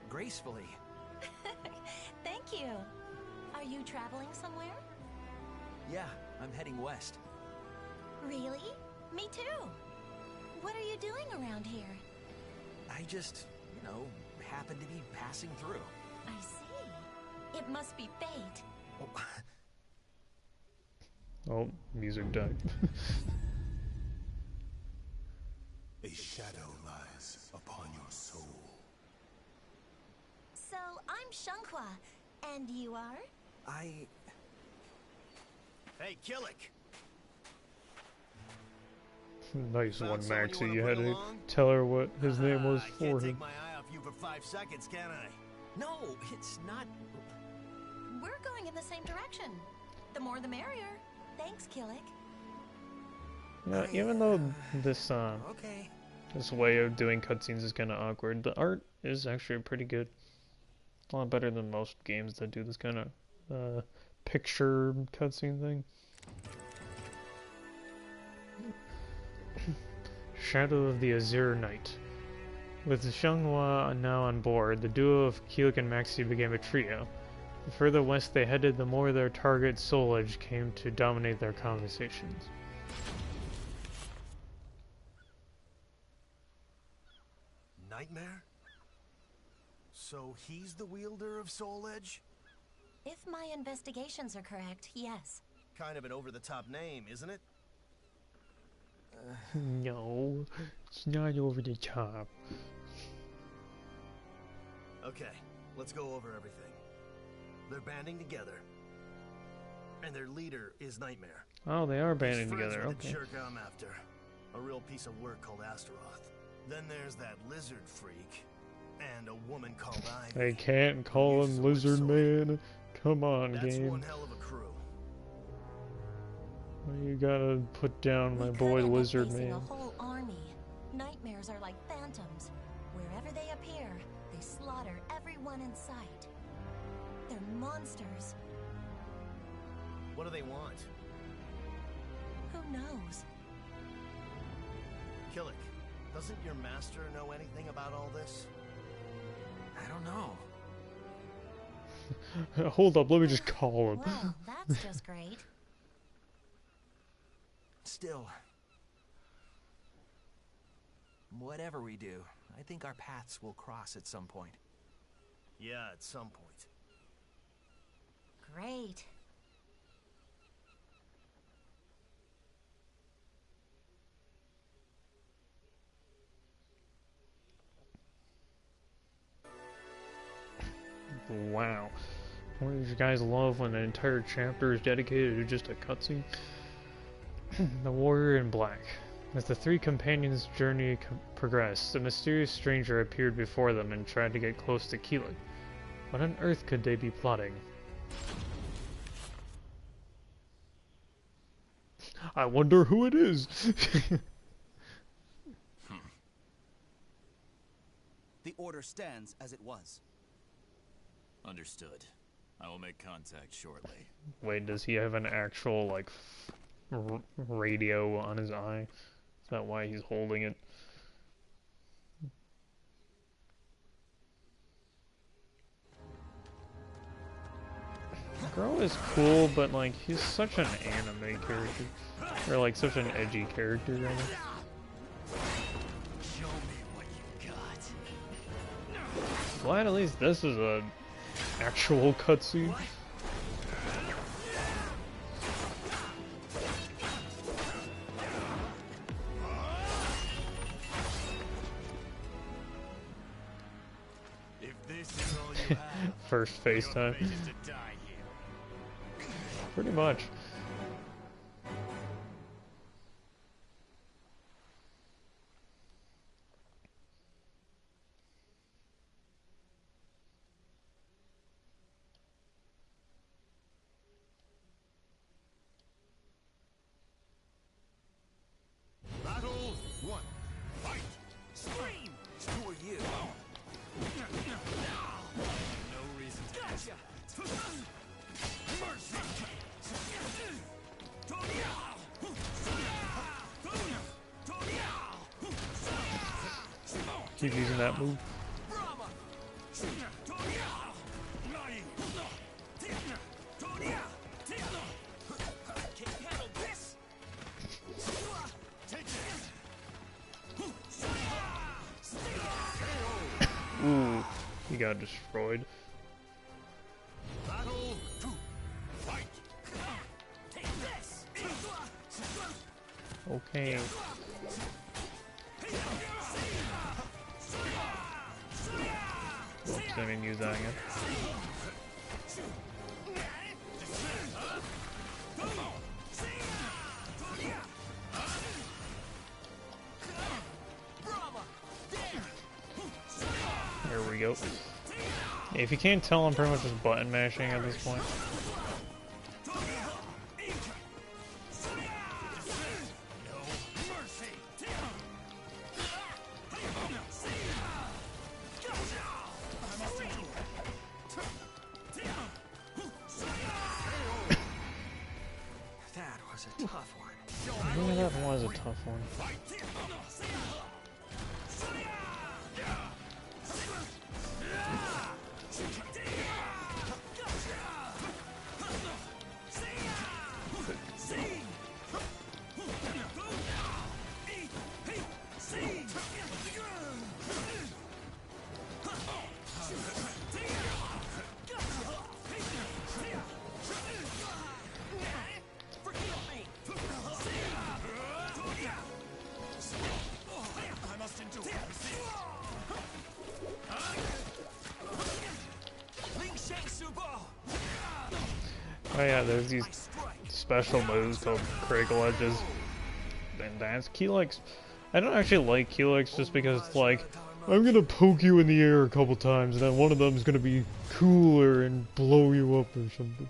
[SPEAKER 6] gracefully.
[SPEAKER 4] Thank you. Are you traveling somewhere?
[SPEAKER 6] Yeah, I'm heading west.
[SPEAKER 4] Really? Me too. What are you doing around here?
[SPEAKER 6] I just, you know, happen to be passing through.
[SPEAKER 4] I see. It must be fate.
[SPEAKER 6] Oh.
[SPEAKER 1] Oh, music died.
[SPEAKER 5] A shadow lies upon your soul.
[SPEAKER 4] So, I'm Shanghua, and you are?
[SPEAKER 6] Hey, Killick!
[SPEAKER 1] Nice one, Maxie. You
[SPEAKER 6] You
[SPEAKER 1] had
[SPEAKER 6] bring
[SPEAKER 1] to
[SPEAKER 6] along?
[SPEAKER 1] tell her what his name was
[SPEAKER 6] I
[SPEAKER 1] for
[SPEAKER 6] can't
[SPEAKER 1] him.
[SPEAKER 6] take my eye off you for 5 seconds, can I? No, it's not...
[SPEAKER 4] We're going in the same direction. The more the merrier. Thanks, Killick.
[SPEAKER 1] Yeah, even though this
[SPEAKER 6] Okay.
[SPEAKER 1] this way of doing cutscenes is kind of awkward, the art is actually pretty good. A lot better than most games that do this kind of picture cutscene thing. Shadow of the Azure Knight. With Xianghua now on board, the duo of Keelik and Maxie became a trio. The further west they headed, the more their target Soul Edge came to dominate their conversations.
[SPEAKER 6] Nightmare? So he's the wielder of Soul Edge?
[SPEAKER 4] If my investigations are correct, yes.
[SPEAKER 6] Kind of an over-the-top name, isn't it?
[SPEAKER 1] No, it's not over the top.
[SPEAKER 6] Okay, let's go over everything. They're banding together. And their leader is Nightmare.
[SPEAKER 1] Oh, they are
[SPEAKER 6] He's
[SPEAKER 1] banding
[SPEAKER 6] friends
[SPEAKER 1] together,
[SPEAKER 6] with
[SPEAKER 1] okay.
[SPEAKER 6] the jerk I'm after. A real piece of work called Astaroth. Then there's that lizard freak. And a woman called Ivy.
[SPEAKER 1] They can't call him Lizard Man. Come on,
[SPEAKER 6] That's
[SPEAKER 1] game.
[SPEAKER 6] one hell of a crew.
[SPEAKER 1] You gotta put down my
[SPEAKER 4] We
[SPEAKER 1] boy
[SPEAKER 4] could end up
[SPEAKER 1] Lizard
[SPEAKER 4] facing
[SPEAKER 1] Man.
[SPEAKER 4] a whole army. Nightmares are like phantoms. Wherever they appear, they slaughter everyone in sight. They're monsters.
[SPEAKER 6] What do they want?
[SPEAKER 4] Who knows?
[SPEAKER 6] Killick, doesn't your master know anything about all this? I don't know.
[SPEAKER 1] Hold up, let me just call him.
[SPEAKER 4] Well, that's just great.
[SPEAKER 3] Still, whatever we do, I think our paths will cross at some point.
[SPEAKER 6] Yeah, at some point.
[SPEAKER 4] Great.
[SPEAKER 1] Wow. What did you guys love when an entire chapter is dedicated to just a cutscene? The Warrior in Black. As the three companions' journey progressed, a mysterious stranger appeared before them and tried to get close to Keelik. What on earth could they be plotting? I wonder who it is!
[SPEAKER 9] The order stands as it was.
[SPEAKER 10] Understood. I will make contact shortly.
[SPEAKER 1] Wait, does he have an actual, like, radio on his eye? Is that why he's holding it? Girl is cool, but, like, he's such an anime character. Or, like, such an edgy character, rather.
[SPEAKER 9] Show me what you got.
[SPEAKER 1] Glad at least this is a actual cutscene. First FaceTime. Pretty much.
[SPEAKER 6] Battle 1. Fight! Scream! Who are you? No reason to gotcha. Mercy!
[SPEAKER 1] Keep using that move. Ooh, he got destroyed.
[SPEAKER 6] Battle 2. Fight! Take this!
[SPEAKER 1] Okay. Oops, I didn't use that again. There we go. If you can't tell, I'm pretty much just button mashing at this point.
[SPEAKER 3] That was a tough one.
[SPEAKER 1] Yeah, that was a tough one. Oh yeah, there's these special moves called Chronicle edges. And that's Keelix. I don't actually like Keelix just because it's like, I'm gonna poke you in the air a couple times and then one of them's gonna be cooler and blow you up or something.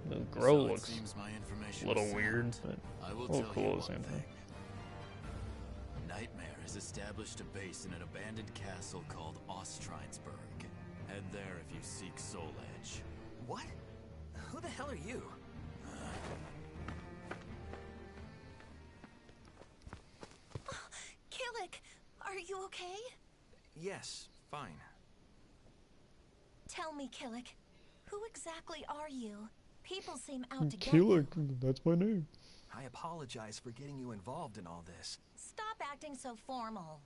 [SPEAKER 1] The Grow looks a little weird, but a little cool at the same time.
[SPEAKER 10] Nightmare has established a base in an abandoned castle called Ostrinesburg. Head there if you seek Soul Edge.
[SPEAKER 3] What? Who the hell are you?
[SPEAKER 4] Killick, are you okay?
[SPEAKER 3] Yes, fine.
[SPEAKER 4] Tell me, Killick, who exactly are you? People seem out to get
[SPEAKER 1] Keelix,
[SPEAKER 4] you.
[SPEAKER 1] that's my name.
[SPEAKER 3] I apologize for getting you involved in all this.
[SPEAKER 4] Stop acting so formal.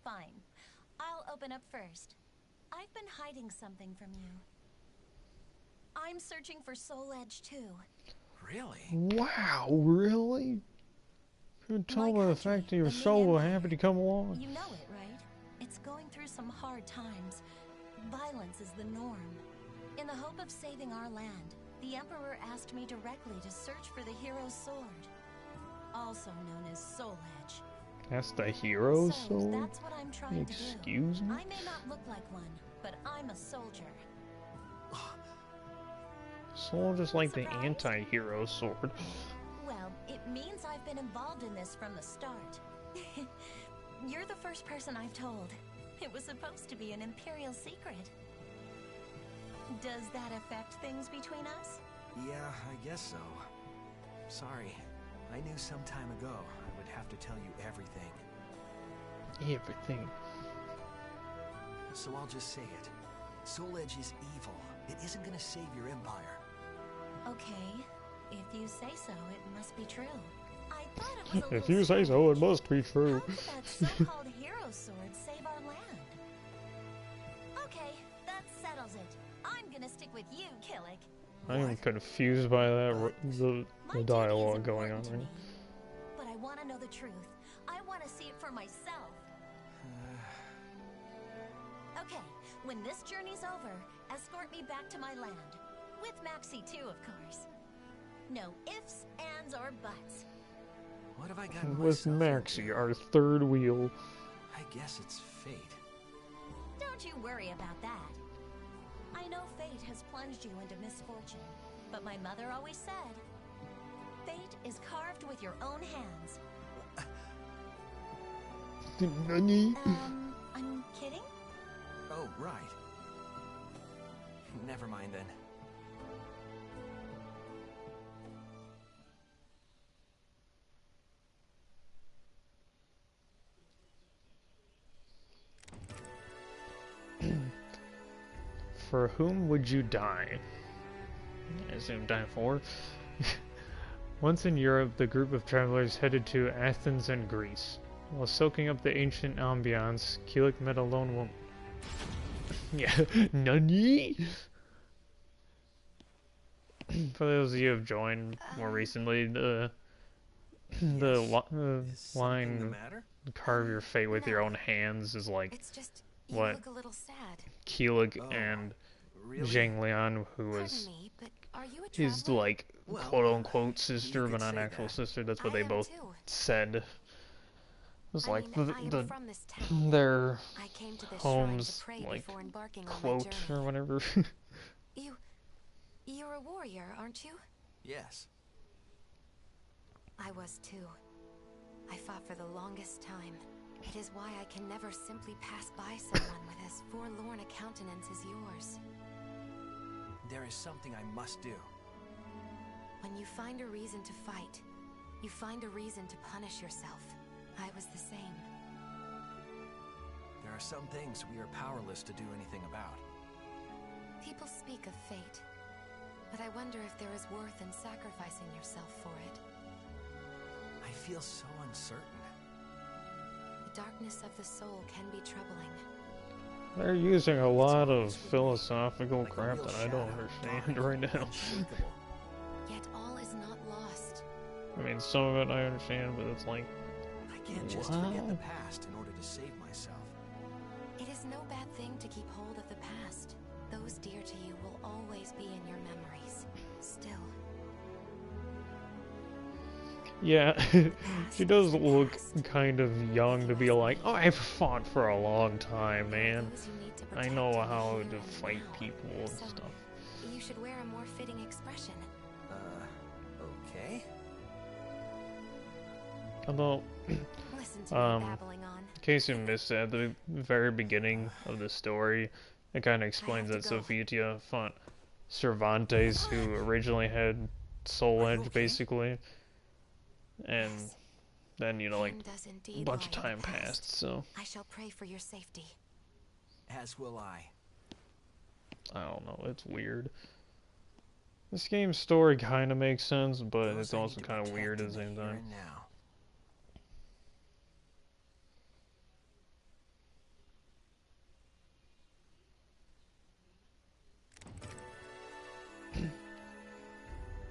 [SPEAKER 4] Fine. I'll open up first. I've been hiding something from you. I'm searching for Soul Edge too.
[SPEAKER 3] Really?
[SPEAKER 1] Wow, really? You can tell by the fact that you're so happy to come along.
[SPEAKER 4] You know it, right? It's going through some hard times. Violence is the norm. In the hope of saving our land, the Emperor asked me directly to search for the hero's sword, also known as Soul Edge.
[SPEAKER 1] That's the hero's sword?
[SPEAKER 4] That's what I'm trying to do.
[SPEAKER 1] Excuse me?
[SPEAKER 4] I may not look like one, but I'm a soldier.
[SPEAKER 1] Soldier's like the anti-hero sword.
[SPEAKER 4] Well, it means I've been involved in this from the start. You're the first person I've told. It was supposed to be an Imperial secret. Does that affect things between us?
[SPEAKER 3] Yeah, I guess so. Sorry. I knew some time ago I would have to tell you everything.
[SPEAKER 1] Everything.
[SPEAKER 3] So I'll just say it. Soul Edge is evil. It isn't gonna save your empire.
[SPEAKER 4] Okay. If you say so, it must be true. I thought it was a
[SPEAKER 1] If you say so, it must be true.
[SPEAKER 4] How could that so-called hero sword save our land? Okay, that settles it. I'm gonna stick with you, Killick.
[SPEAKER 1] I am confused by that, the dialogue going on right now.
[SPEAKER 4] But I want to know the truth. I want to see it for myself. Okay, when this journey's over, escort me back to my land. With Maxie too, of course. No ifs, ands, or buts.
[SPEAKER 3] What have I gotten
[SPEAKER 1] With
[SPEAKER 3] myself
[SPEAKER 1] Maxie,
[SPEAKER 3] into?
[SPEAKER 1] our third wheel.
[SPEAKER 3] I guess it's fate.
[SPEAKER 4] Don't you worry about that. I know fate has plunged you into misfortune, but my mother always said, fate is carved with your own hands.
[SPEAKER 1] Nani?
[SPEAKER 4] I'm kidding?
[SPEAKER 3] Oh, right. Never mind then.
[SPEAKER 1] For whom would you die? I assume die for. Once in Europe, the group of travelers headed to Athens and Greece. While soaking up the ancient ambiance, Keelik met a lone woman. Yeah, Nani? For those of you who have joined more recently, the line "carve your fate with your own hands" is like
[SPEAKER 4] It's just you
[SPEAKER 1] what
[SPEAKER 4] look a little sad.
[SPEAKER 1] Keelik and
[SPEAKER 3] Really?
[SPEAKER 1] Zhang Lian, who was
[SPEAKER 4] Pardon me, but are you a
[SPEAKER 1] his
[SPEAKER 4] traveler?
[SPEAKER 1] like
[SPEAKER 3] Well,
[SPEAKER 1] quote-unquote sister,
[SPEAKER 3] you
[SPEAKER 1] but
[SPEAKER 3] could
[SPEAKER 1] not
[SPEAKER 3] say
[SPEAKER 1] actual
[SPEAKER 3] that.
[SPEAKER 1] sister. That's what
[SPEAKER 4] I
[SPEAKER 1] they
[SPEAKER 4] am
[SPEAKER 1] both
[SPEAKER 4] too.
[SPEAKER 1] said. It was
[SPEAKER 4] I
[SPEAKER 1] like
[SPEAKER 4] mean, I am from this town.
[SPEAKER 1] their
[SPEAKER 4] I came to this
[SPEAKER 1] home's
[SPEAKER 4] shrine to pray
[SPEAKER 1] like
[SPEAKER 4] before embarking on my
[SPEAKER 1] quote
[SPEAKER 4] journey.
[SPEAKER 1] or whatever.
[SPEAKER 4] You're a warrior, aren't you?
[SPEAKER 3] Yes.
[SPEAKER 4] I was too. I fought for the longest time. It is why I can never simply pass by someone with as forlorn a countenance as yours.
[SPEAKER 3] There is something I must do.
[SPEAKER 4] When you find a reason to fight, you find a reason to punish yourself. I was the same.
[SPEAKER 3] There are some things we are powerless to do anything about.
[SPEAKER 4] People speak of fate, but I wonder if there is worth in sacrificing yourself for it.
[SPEAKER 3] I feel so uncertain.
[SPEAKER 4] The darkness of the soul can be troubling.
[SPEAKER 1] They're using a lot of philosophical crap that I don't understand right now.
[SPEAKER 3] Unshakable.
[SPEAKER 4] Yet all is not lost.
[SPEAKER 1] I mean, some of it I understand, but it's like,
[SPEAKER 3] I can't just forget the past in order to save myself.
[SPEAKER 4] It is no bad thing to keep hold of the past. Those dear to you will always be in your memories. Still.
[SPEAKER 1] yeah, she does look kind of young to be like, oh, I've fought for a long time, man.
[SPEAKER 4] Those you need to
[SPEAKER 1] I
[SPEAKER 4] protect
[SPEAKER 1] know
[SPEAKER 4] are
[SPEAKER 1] how
[SPEAKER 4] here
[SPEAKER 1] to
[SPEAKER 4] and
[SPEAKER 1] fight
[SPEAKER 4] now.
[SPEAKER 1] people and
[SPEAKER 4] So,
[SPEAKER 1] stuff.
[SPEAKER 4] you should wear a more fitting expression.
[SPEAKER 3] Okay.
[SPEAKER 1] Although,
[SPEAKER 4] Listen to me babbling on.
[SPEAKER 1] in case you missed it, at the very beginning of the story, it kind of explains that
[SPEAKER 4] to go.
[SPEAKER 1] Sofia fought Cervantes, who originally had Soul
[SPEAKER 3] Are you
[SPEAKER 1] Edge,
[SPEAKER 3] okay?
[SPEAKER 1] basically. And then, you know, like,
[SPEAKER 4] Pain does
[SPEAKER 1] a
[SPEAKER 4] indeed
[SPEAKER 1] bunch of
[SPEAKER 4] lie in
[SPEAKER 1] time
[SPEAKER 4] the past.
[SPEAKER 1] passed, so
[SPEAKER 4] I shall pray for your safety.
[SPEAKER 3] As will I.
[SPEAKER 1] I don't know, it's weird. This game's story kind of makes sense, but
[SPEAKER 3] Those
[SPEAKER 1] it's
[SPEAKER 3] I need
[SPEAKER 1] also
[SPEAKER 3] to
[SPEAKER 1] kind of
[SPEAKER 3] protect
[SPEAKER 1] weird
[SPEAKER 3] in
[SPEAKER 1] at the
[SPEAKER 3] the
[SPEAKER 1] same
[SPEAKER 3] here
[SPEAKER 1] time.
[SPEAKER 3] and now.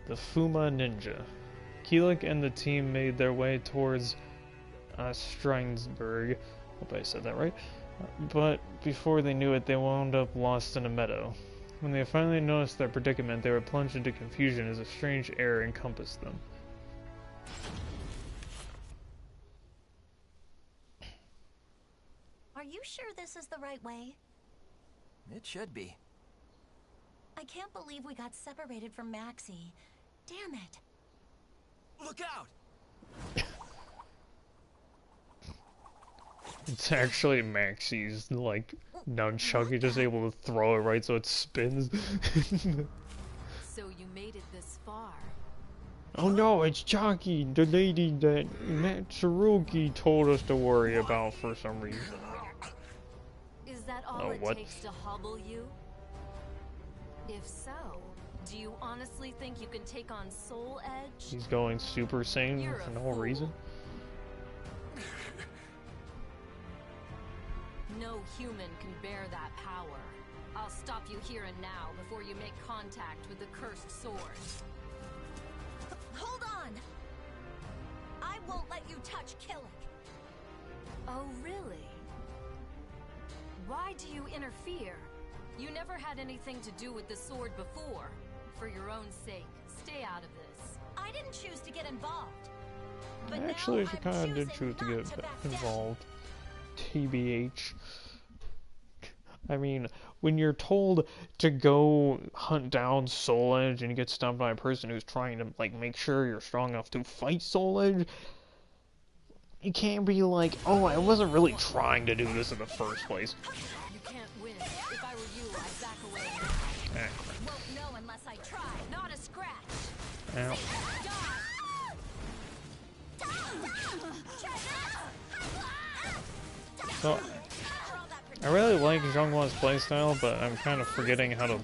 [SPEAKER 1] The Fuma Ninja. Keelik and the team made their way towards Streinsberg. Hope I said that right. But before they knew it, they wound up lost in a meadow. When they finally noticed their predicament, they were plunged into confusion as a strange air encompassed them.
[SPEAKER 4] Are you sure this is the right way?
[SPEAKER 3] It should be.
[SPEAKER 4] I can't believe we got separated from Maxie. Damn it.
[SPEAKER 3] Look out!
[SPEAKER 1] It's actually Maxie's, like, nunchuck. You're just able to throw it right so it spins.
[SPEAKER 11] So you made it this far.
[SPEAKER 1] Oh no, it's Chalky, the lady that Matt Tsurugi told us to worry about for some reason.
[SPEAKER 11] Is that all
[SPEAKER 1] Oh,
[SPEAKER 11] it
[SPEAKER 1] what?
[SPEAKER 11] takes to hobble you? If so, do you honestly think you can take on Soul Edge?
[SPEAKER 1] He's going Super Saiyan
[SPEAKER 11] You're
[SPEAKER 1] for
[SPEAKER 11] a
[SPEAKER 1] no
[SPEAKER 11] fool.
[SPEAKER 1] reason.
[SPEAKER 11] No human can bear that power. I'll stop you here and now before you make contact with the cursed sword.
[SPEAKER 4] Hold on! I won't let you touch
[SPEAKER 11] Oh, really? Why do you interfere? You never had anything to do with the sword before. For your own sake, stay out of this.
[SPEAKER 4] I didn't choose to get involved. But
[SPEAKER 1] Actually,
[SPEAKER 4] now
[SPEAKER 1] she
[SPEAKER 4] I'm
[SPEAKER 1] kind of did
[SPEAKER 4] choosing
[SPEAKER 1] choose to
[SPEAKER 4] not
[SPEAKER 1] get
[SPEAKER 4] back
[SPEAKER 1] involved. TBH. I mean, when you're told to go hunt down Soul Edge and you get stopped by a person who's trying to, like, make sure you're strong enough to fight Soul Edge, you can't be like, oh, I wasn't really trying to do this in the first place.
[SPEAKER 11] You can't win. If I were you, I'd back away.
[SPEAKER 4] Won't know unless I try. Not a scratch.
[SPEAKER 1] Ow. So, I really like Zhonghwa's playstyle, but I'm kind of forgetting how to,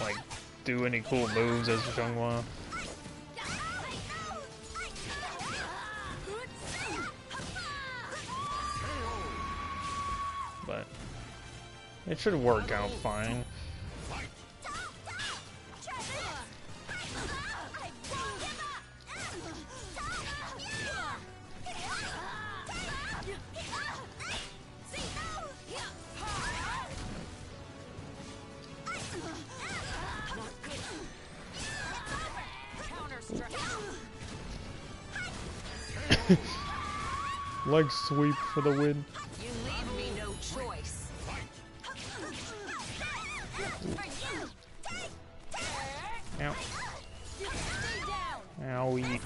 [SPEAKER 1] like, do any cool moves as Zhonghua. But it should work out fine. Leg sweep for the win.
[SPEAKER 11] You leave me no choice.
[SPEAKER 1] Ow. Owie.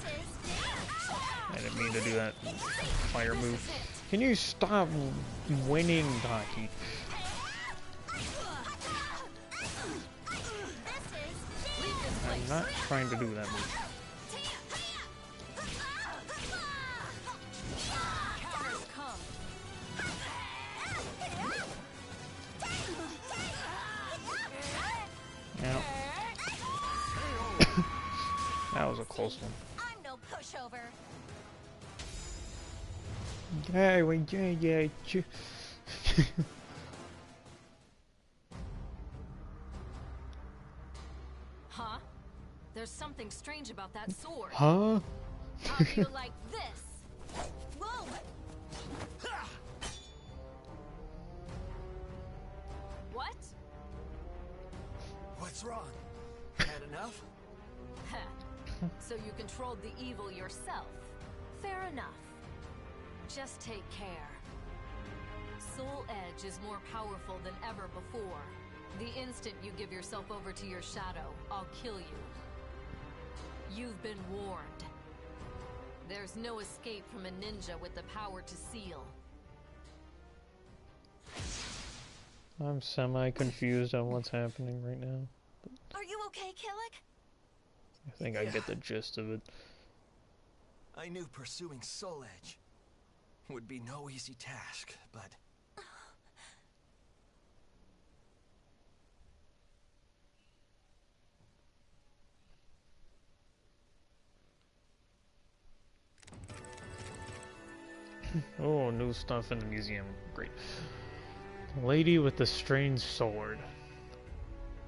[SPEAKER 1] I didn't mean to do that fire move. Can you stop winning, Taki? I'm not trying to do that move. That was a close one.
[SPEAKER 4] I'm no pushover.
[SPEAKER 11] Huh? There's something strange about that sword.
[SPEAKER 1] Huh?
[SPEAKER 11] How do you like this?
[SPEAKER 4] Whoa!
[SPEAKER 11] What?
[SPEAKER 3] What's wrong? Had enough?
[SPEAKER 11] So you controlled the evil yourself. Fair enough. Just take care. Soul Edge is more powerful than ever before. The instant you give yourself over to your shadow, I'll kill you. You've been warned. There's no escape from a ninja with the power to seal.
[SPEAKER 1] I'm semi-confused on what's happening right now.
[SPEAKER 4] Are you okay, Killick?
[SPEAKER 1] I think I get the gist of it.
[SPEAKER 3] I knew pursuing Soul Edge would be no easy task, but...
[SPEAKER 1] Oh, new stuff in the museum. Great. Lady with the Strange Sword.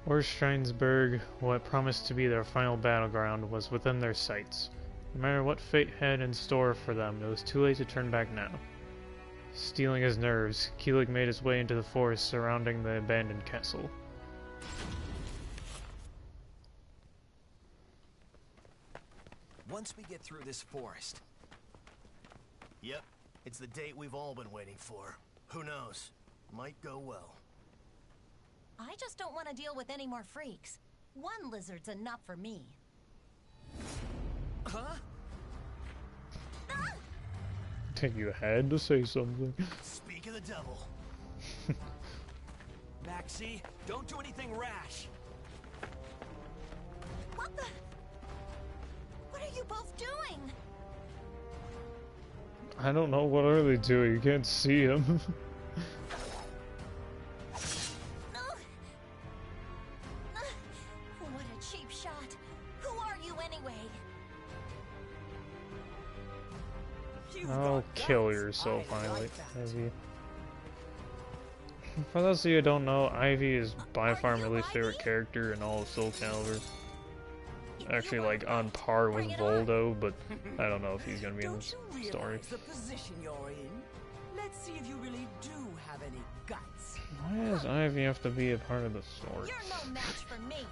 [SPEAKER 1] Orsteinsberg, what promised to be their final battleground, was within their sights. No matter what fate had in store for them, it was too late to turn back now. Stealing his nerves, Keelik made his way into the forest surrounding the abandoned castle.
[SPEAKER 6] Once we get through this forest... Yep, it's the date we've all been waiting for. Who knows? Might go well.
[SPEAKER 4] I just don't want to deal with any more freaks. One lizard's enough for me.
[SPEAKER 3] Huh?
[SPEAKER 1] You had to say something.
[SPEAKER 6] Speak of the devil.
[SPEAKER 3] Maxie, don't do anything rash.
[SPEAKER 4] What the? What are you both doing?
[SPEAKER 1] I don't know, what are they doing? You can't see him.
[SPEAKER 4] What a cheap shot. Who are you anyway?
[SPEAKER 1] Oh, kill yourself, Ivy. For those of you who don't know, Ivy is by far my least favorite character in all of Soul Calibur. Actually, like, on par with Voldo, but I don't know if he's gonna be in this story.
[SPEAKER 12] The position you're in? Let's see if you really do have any guts.
[SPEAKER 1] Why does Ivy have to be a part of the sword?
[SPEAKER 4] You're no match for me.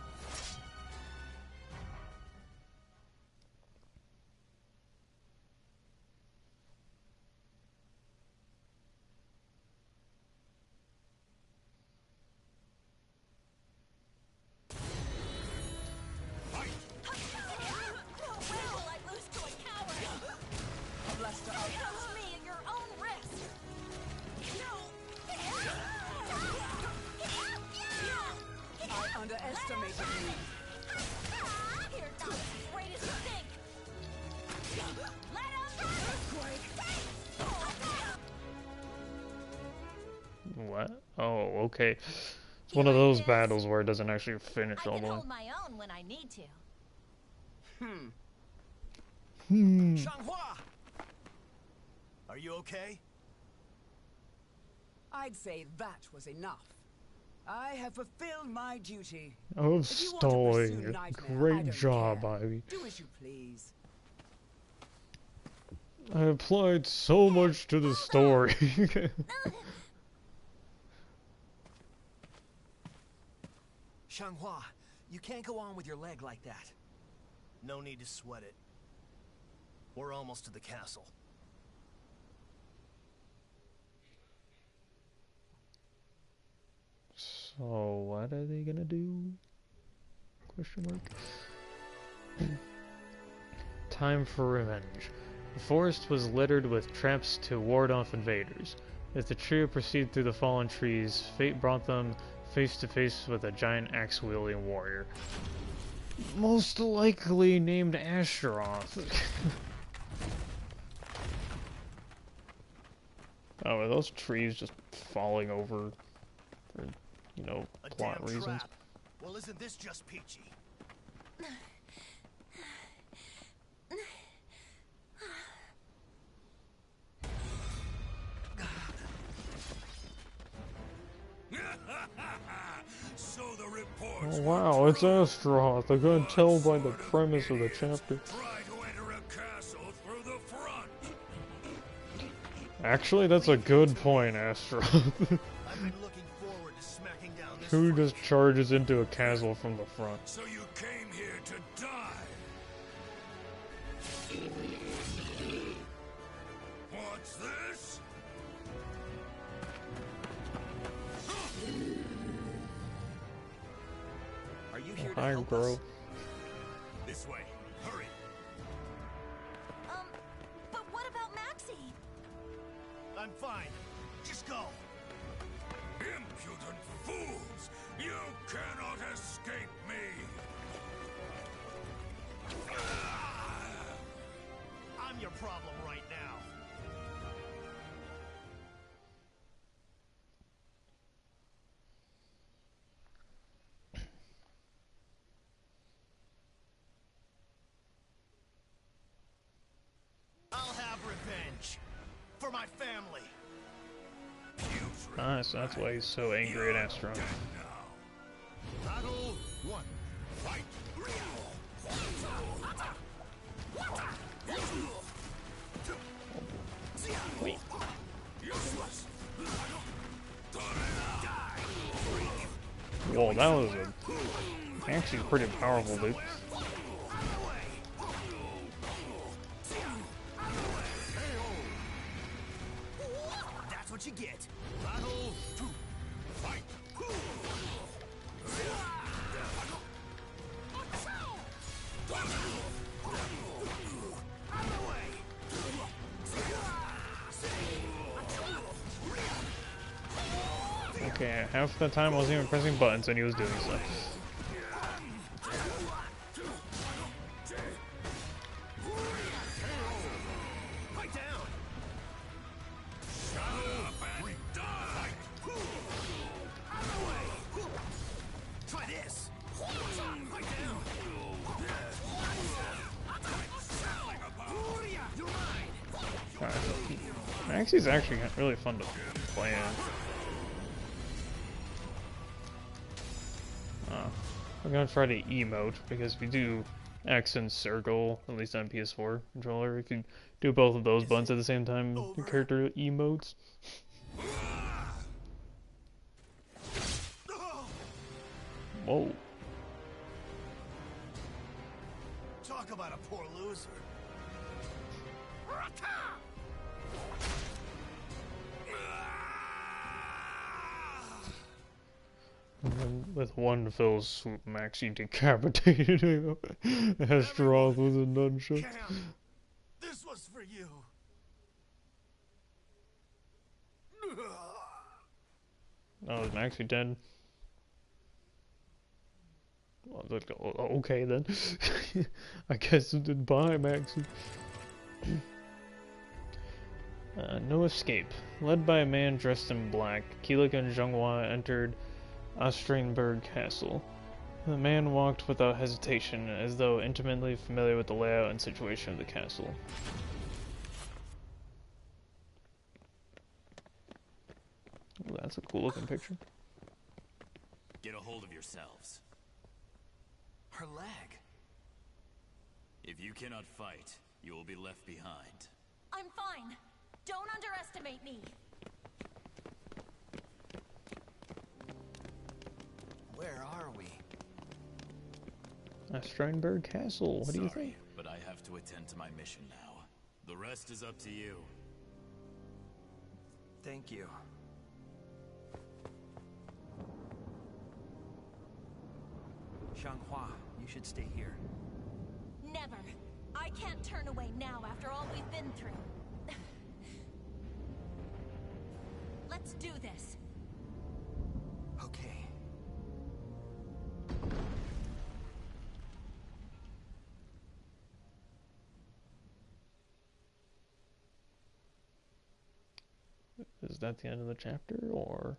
[SPEAKER 12] Underestimated you.
[SPEAKER 4] You're not as great as you think. Let him
[SPEAKER 1] What? Oh, okay. It's one of those battles where it doesn't actually finish
[SPEAKER 4] I
[SPEAKER 1] all
[SPEAKER 4] can
[SPEAKER 1] the way.
[SPEAKER 4] hold my own when I need to.
[SPEAKER 6] Shanghua! Are you okay?
[SPEAKER 12] I'd say that was enough. I have fulfilled my duty.
[SPEAKER 1] Oh,
[SPEAKER 12] If you want to pursue
[SPEAKER 1] Stoy.
[SPEAKER 12] nightmare, I
[SPEAKER 1] Great
[SPEAKER 12] don't
[SPEAKER 1] job,
[SPEAKER 12] care.
[SPEAKER 1] Ivy.
[SPEAKER 12] Do as you please.
[SPEAKER 1] I applied so much to the story.
[SPEAKER 6] Shanghua, you can't go on with your leg like that. No need to sweat it. We're almost to the castle.
[SPEAKER 1] So, what are they gonna do? Question mark. Time for revenge. The forest was littered with traps to ward off invaders. As the trio proceeded through the fallen trees, fate brought them face to face with a giant axe-wielding warrior. Most likely named Astaroth. Oh, are those trees just falling over for, you know, plot reasons?
[SPEAKER 6] Trap. Well, isn't this just peachy?
[SPEAKER 8] So the reports
[SPEAKER 1] Oh, wow, it's Astaroth. I couldn't tell by the premise of the chapter.
[SPEAKER 8] try to enter a castle through the front.
[SPEAKER 1] Actually, that's a good point, Astaroth.
[SPEAKER 6] I've been looking forward to smacking down this
[SPEAKER 1] Who
[SPEAKER 6] freak.
[SPEAKER 1] just charges into a castle from the front?
[SPEAKER 8] So you came here to die. What's this?
[SPEAKER 6] Are you here to
[SPEAKER 1] Hi,
[SPEAKER 6] help
[SPEAKER 1] bro.
[SPEAKER 6] us? This way. Hurry.
[SPEAKER 4] But what about Maxie?
[SPEAKER 6] I'm fine. Just go.
[SPEAKER 8] Impudent fools! You cannot escape me!
[SPEAKER 6] I'm your problem right now. I'll have revenge. For my family.
[SPEAKER 1] Ah, so that's why he's so angry at Astaroth.
[SPEAKER 2] Battle 1. Fight!
[SPEAKER 1] Wait. Whoa, that was actually pretty powerful, dude.
[SPEAKER 6] That's what you get. Battle 2. Fight!
[SPEAKER 1] Okay, half the time I wasn't even pressing buttons and he was doing stuff.
[SPEAKER 6] Fight down. Try this. Fight down. You're mine.
[SPEAKER 1] Alright, Maxie's actually really fun to play in. I'm gonna try to emote because we do X and circle, at least on PS4 controller. If you do both of those buttons at the same time, the character emotes. Whoa.
[SPEAKER 6] Talk about a poor loser.
[SPEAKER 1] And then with one fell swoop, Maxie decapitated him. Astaroth with a nunchuck.
[SPEAKER 6] This was for you.
[SPEAKER 1] Oh, is Maxie dead? Well, okay then. I guess goodbye, Maxie. No escape. Led by a man dressed in black, Keelik and Zhenghua entered Ostranberg Castle. The man walked without hesitation, as though intimately familiar with the layout and situation of the castle. Ooh, that's a cool looking picture.
[SPEAKER 10] Get a hold of yourselves. Her leg. If you cannot fight, you will be left behind.
[SPEAKER 11] I'm fine. Don't underestimate me.
[SPEAKER 3] Where are we?
[SPEAKER 1] Ostranberg Castle. What do you think?
[SPEAKER 10] But I have to attend to my mission now. The rest is up to you.
[SPEAKER 3] Thank you. Zhenghua, you should stay here.
[SPEAKER 11] Never. I can't turn away now after all we've been through. Let's do this.
[SPEAKER 3] Okay.
[SPEAKER 1] Is that the end of the chapter, or?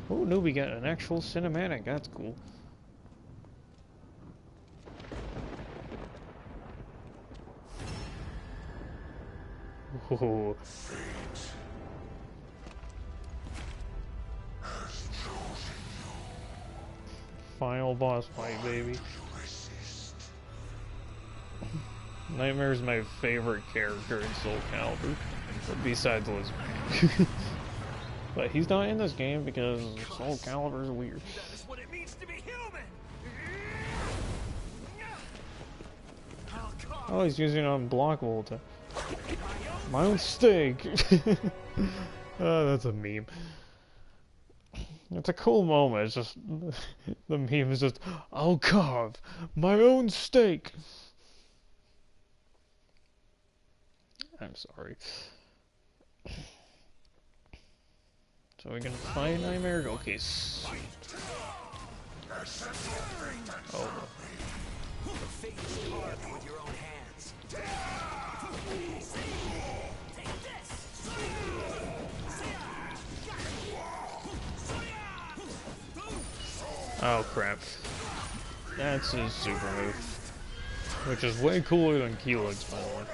[SPEAKER 1] Oh no, we got an actual cinematic. That's cool. Oh. Final boss fight, baby. Nightmare is my favorite character in Soul Calibur, besides Liz. But he's not in this game because Soul Calibur is weird.
[SPEAKER 6] That's what it means to be human.
[SPEAKER 1] Oh, he's using it on blockable attack. My own steak. Oh, that's a meme. It's a cool moment. It's just the meme is just, I'll carve my own steak. I'm sorry. So we're gonna find Nightmare? Okay. Oh.
[SPEAKER 6] With your own hands.
[SPEAKER 1] Oh crap. That's his super move. Which is way cooler than Keelik's, by the way.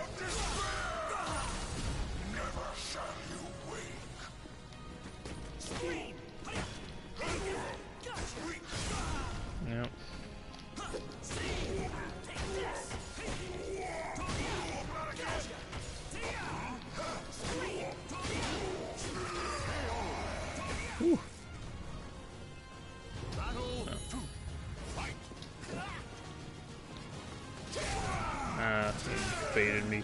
[SPEAKER 1] Yep. Whew. He baited me.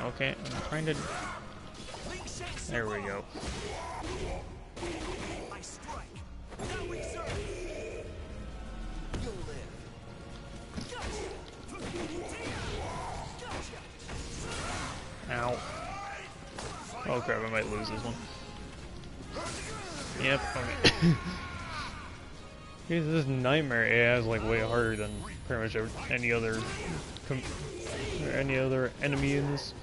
[SPEAKER 1] Okay, I'm trying to... There we go.
[SPEAKER 6] I strike. Now we serve. You'll live.
[SPEAKER 1] Ow. Oh crap, I might lose this one. Yep, okay. This Nightmare AI is like way harder than pretty much any other enemy in this.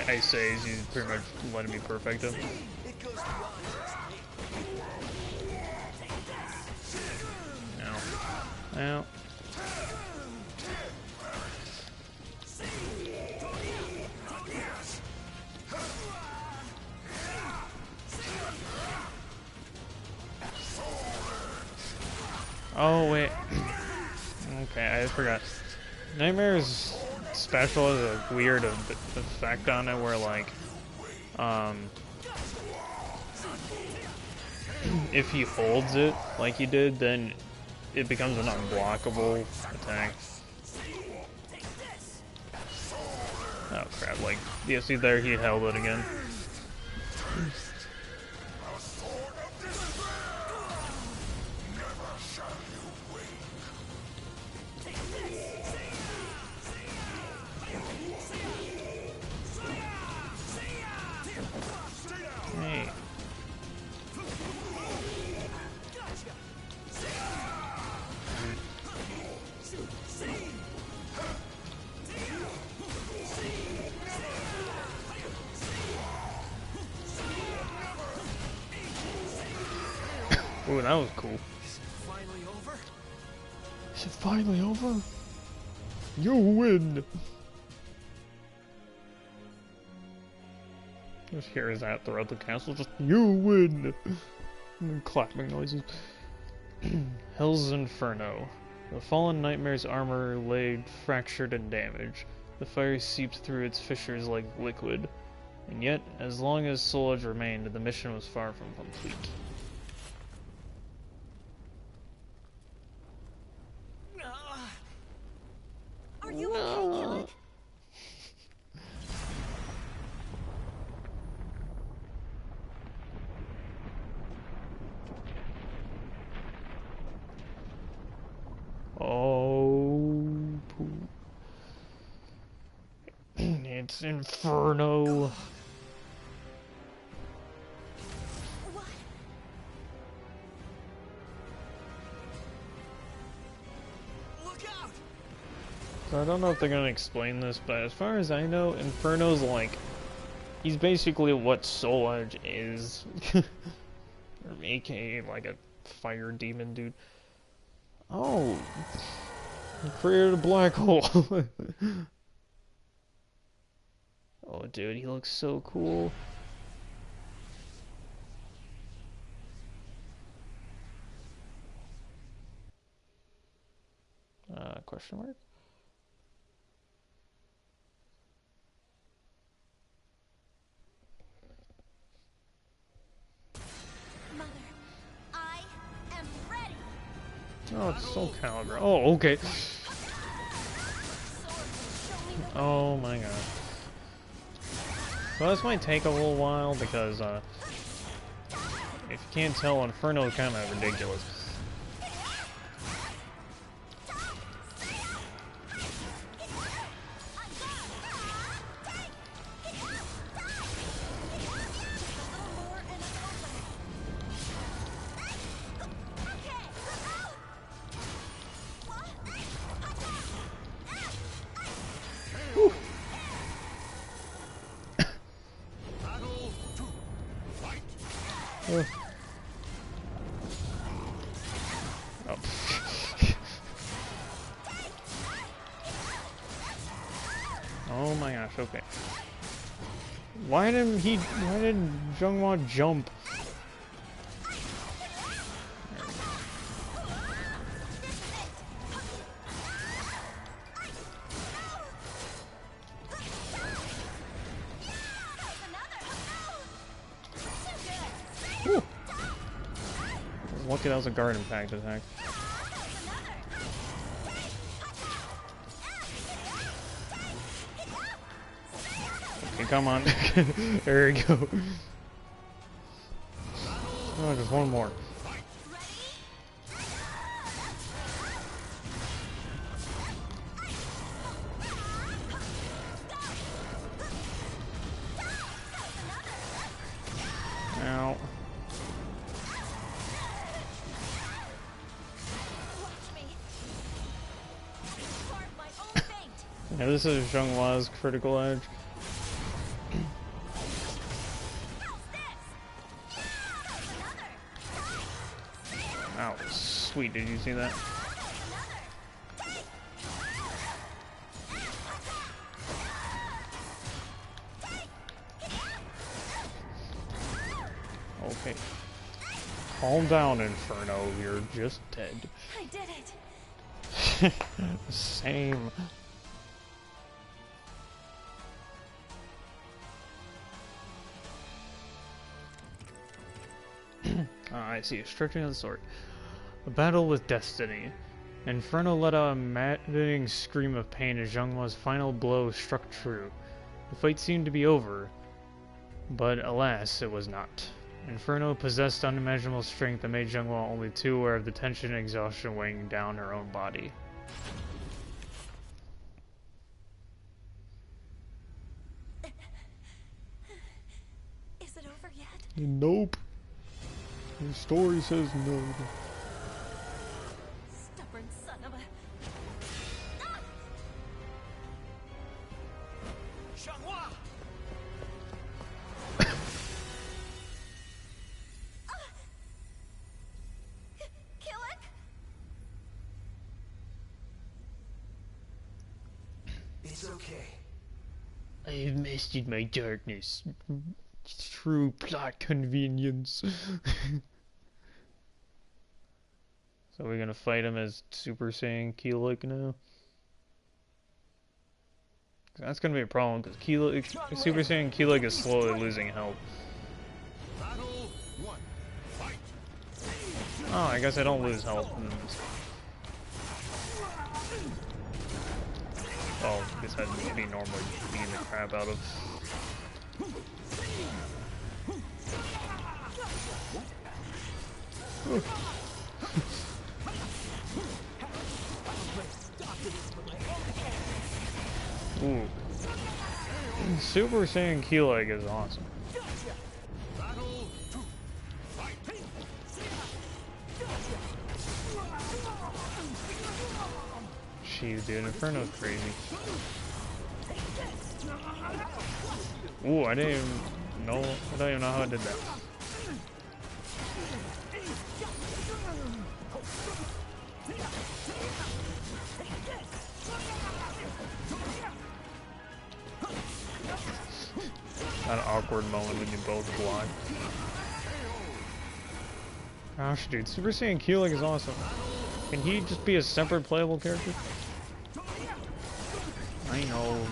[SPEAKER 1] I say he's pretty much letting me perfect him.
[SPEAKER 3] goes beyond just me.
[SPEAKER 1] Ow. Ow. Oh wait. Okay, I forgot. Nightmare's special has a weird effect on it where like if he holds it like he did, then it becomes an unblockable attack. Oh crap, like, yeah, see there, he held it again. Hey. Ooh, that was cool.
[SPEAKER 3] Is it finally over?
[SPEAKER 1] Is it finally over? You win! Just hears that throughout the castle, just, you win! And clapping noises. Hell's Inferno. The fallen nightmare's armor lay fractured and damaged. The fire seeped through its fissures like liquid. And yet, as long as Soul Edge remained, the mission was far from complete.
[SPEAKER 4] Are you okay, Gillick?
[SPEAKER 1] Oh, poop. It's Inferno.
[SPEAKER 4] What?
[SPEAKER 3] Look out!
[SPEAKER 1] So I don't know if they're gonna explain this, but as far as I know, Inferno's like, he's basically what Soul Edge is. Or AKA like a fire demon dude. Oh, he created a black hole. Oh, dude, he looks so cool. Question mark?
[SPEAKER 4] Mother, I am ready.
[SPEAKER 1] Oh, it's Soul Calibur. Oh, okay. Oh my god. Well, this might take a little while because, if you can't tell, Inferno is kind of ridiculous. Oh. Oh my gosh, okay. Why did Zhonghua jump? Whew. Lucky that was a guard impact attack. Okay, come on. There we go. Oh, just one more. Ow. Yeah, this is Zhonghua's critical edge. sweet. Did you see that? Okay. Calm down, Inferno. You're just dead.
[SPEAKER 4] I did it.
[SPEAKER 1] Same. I see. Stretching of the sword. A battle with destiny. Inferno let out a maddening scream of pain as Zhenghua's final blow struck true. The fight seemed to be over, but alas, it was not. Inferno possessed unimaginable strength that made Zhenghua only too aware of the tension and exhaustion weighing down her own body.
[SPEAKER 4] Is it over yet?
[SPEAKER 1] Nope. The story says no.
[SPEAKER 4] Stubborn son of a...
[SPEAKER 6] Zhenghua!
[SPEAKER 4] Killick?
[SPEAKER 3] It's okay.
[SPEAKER 1] I have mastered my darkness. True plot convenience. So we're gonna fight him as Super Saiyan Keelik now? That's gonna be a problem, because Super Saiyan Keelik is slowly losing health. Oh, I guess I don't lose health. Well, I guess I'd be normally beating the crap out of. Ooh. Super Saiyan Keelik is awesome. Jeez, dude, Inferno's crazy. Ooh, I don't even know how I did that. An awkward moment when you both block. Gosh, dude, Super Saiyan Keelik is awesome. Can he just be a separate playable character? I know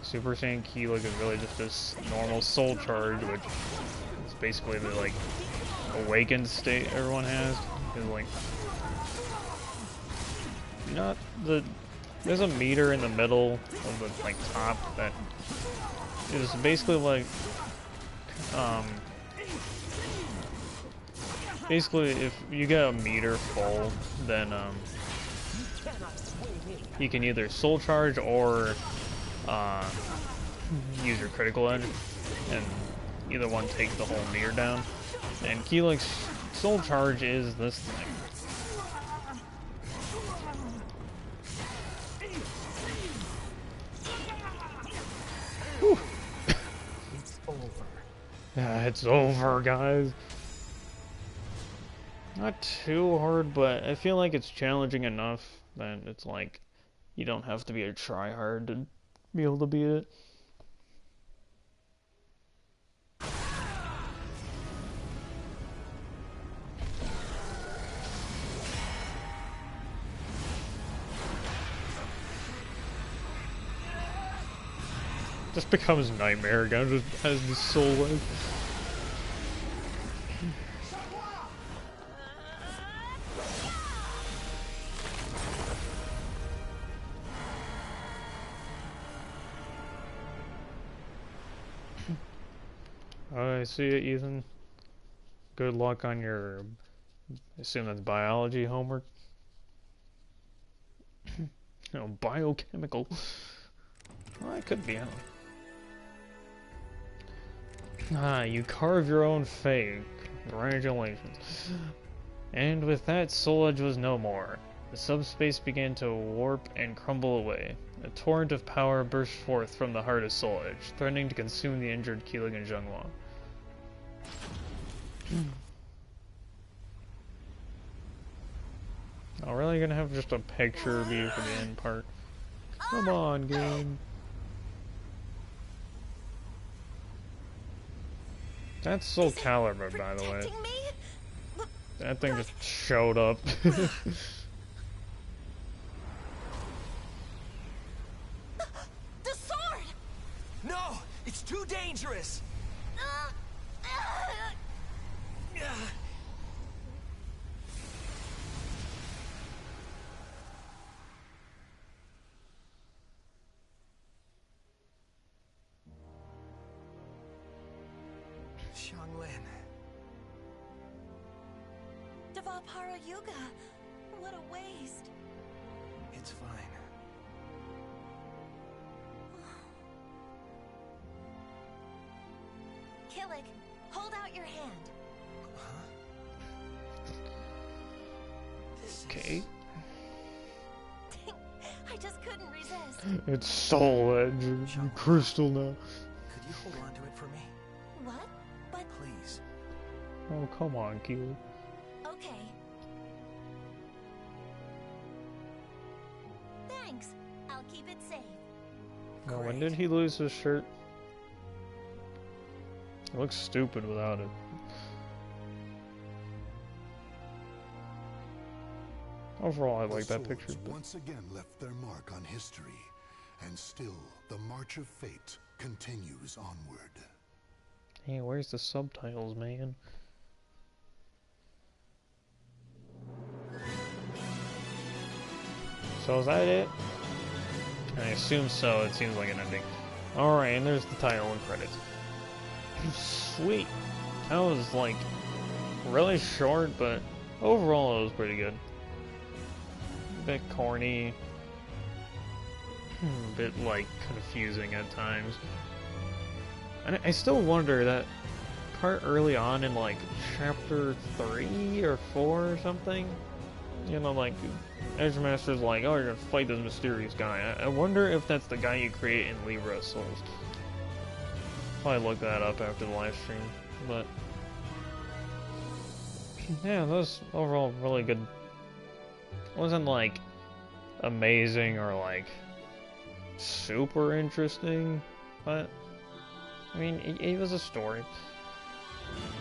[SPEAKER 1] Super Saiyan Keelik is really just this normal soul charge, which is basically the like awakened state everyone has. Is like, you know, there's a meter in the middle of the like top that is basically like basically if you get a meter full, then you can either soul charge or use your critical edge, and either one takes the whole meter down. And Keelik's soul charge is this thing. Whew.
[SPEAKER 3] It's over.
[SPEAKER 1] Yeah, it's over, guys. Not too hard, but I feel like it's challenging enough that it's like you don't have to be a tryhard to be able to beat it. Just becomes Nightmare again, just has the soul life. I see it, Ethan. Good luck on your, I assume that's biology homework. No, biochemical. Well, it could be, huh? Ah, you carve your own fate. Congratulations. And with that, Soul Edge was no more. The subspace began to warp and crumble away. A torrent of power burst forth from the heart of Soul Edge, threatening to consume the injured Keelik and Zhenghua. Oh, really? Gonna have just a picture of you for the end part? Come on, game. That's Soul Calibur, by the way. That thing just showed up.
[SPEAKER 4] The sword!
[SPEAKER 6] No! It's too dangerous! Xianglin.
[SPEAKER 4] Devapara Yuga! What a waste!
[SPEAKER 6] It's fine.
[SPEAKER 4] Killick, hold out your hand.
[SPEAKER 1] Okay.
[SPEAKER 4] I just couldn't resist.
[SPEAKER 1] It's Soul Edge. Crystal now.
[SPEAKER 6] Could you hold on to it for me?
[SPEAKER 4] What? But...
[SPEAKER 6] Please.
[SPEAKER 1] Oh, come on, Keely.
[SPEAKER 4] Okay. Thanks. I'll keep it safe.
[SPEAKER 1] Now, when did he lose his shirt? It looks stupid without it. Overall, I like that picture. But...
[SPEAKER 2] once again left their mark on history, and still the march of fate continues onward.
[SPEAKER 1] Hey, where's the subtitles, man? So is that it? I assume so. It seems like an ending. Alright, and there's the title and credits. Sweet. That was like really short, but overall it was pretty good. A bit corny, a bit like confusing at times. And I still wonder that part early on in like chapter 3 or 4 or something. You know, like Edge Master's like, oh, you're gonna fight this mysterious guy. I wonder if that's the guy you create in Libra of Souls. Probably look that up after the live stream, but yeah, that was overall really good. It wasn't like amazing or like super interesting, but I mean, it was a story.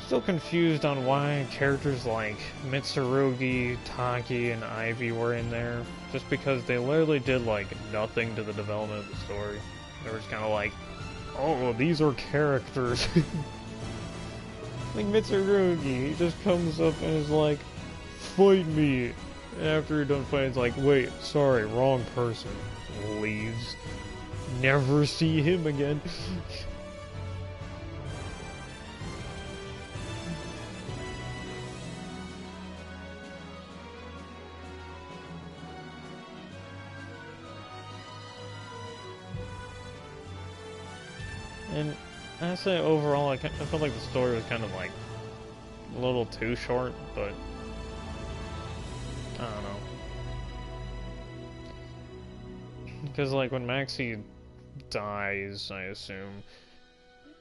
[SPEAKER 1] Still confused on why characters like Mitsurugi, Taki, and Ivy were in there, just because they literally did like nothing to the development of the story. They were just kind of like, oh, these are characters. Like Mitsurugi, he just comes up and is like, fight me. And after you're done fighting, it's like, wait, sorry, wrong person. Leaves. Never see him again. And I say overall, I felt like the story was kind of like a little too short, but I don't know. Because like when Maxie dies, I assume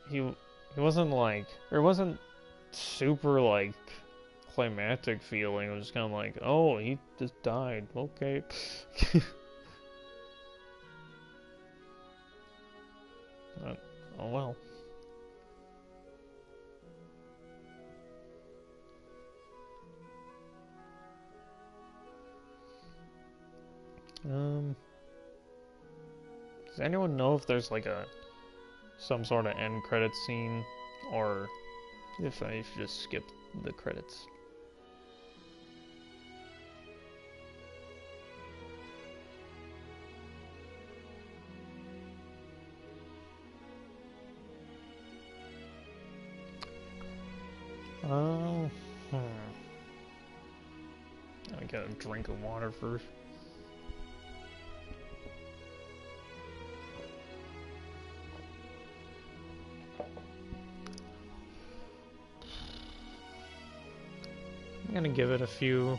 [SPEAKER 1] he wasn't like, or it wasn't super like climactic feeling. It was just kind of like, oh, he just died. Okay. Oh well. Does anyone know if there's like some sort of end credit scene, or if I should just skip the credits? I gotta drink of water first. I'm gonna give it a few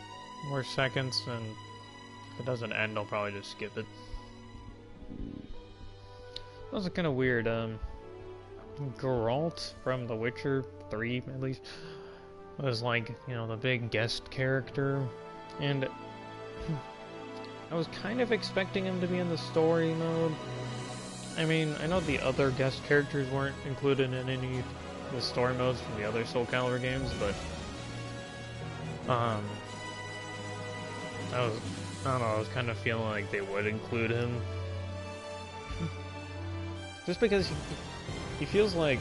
[SPEAKER 1] more seconds, and if it doesn't end, I'll probably just skip it. That was kind of weird. Geralt from The Witcher 3, at least, was like, you know, the big guest character, and I was kind of expecting him to be in the story mode. I mean, I know the other guest characters weren't included in any of the story modes from the other Soul Calibur games, but I don't know, I was kind of feeling like they would include him. Just because he feels like,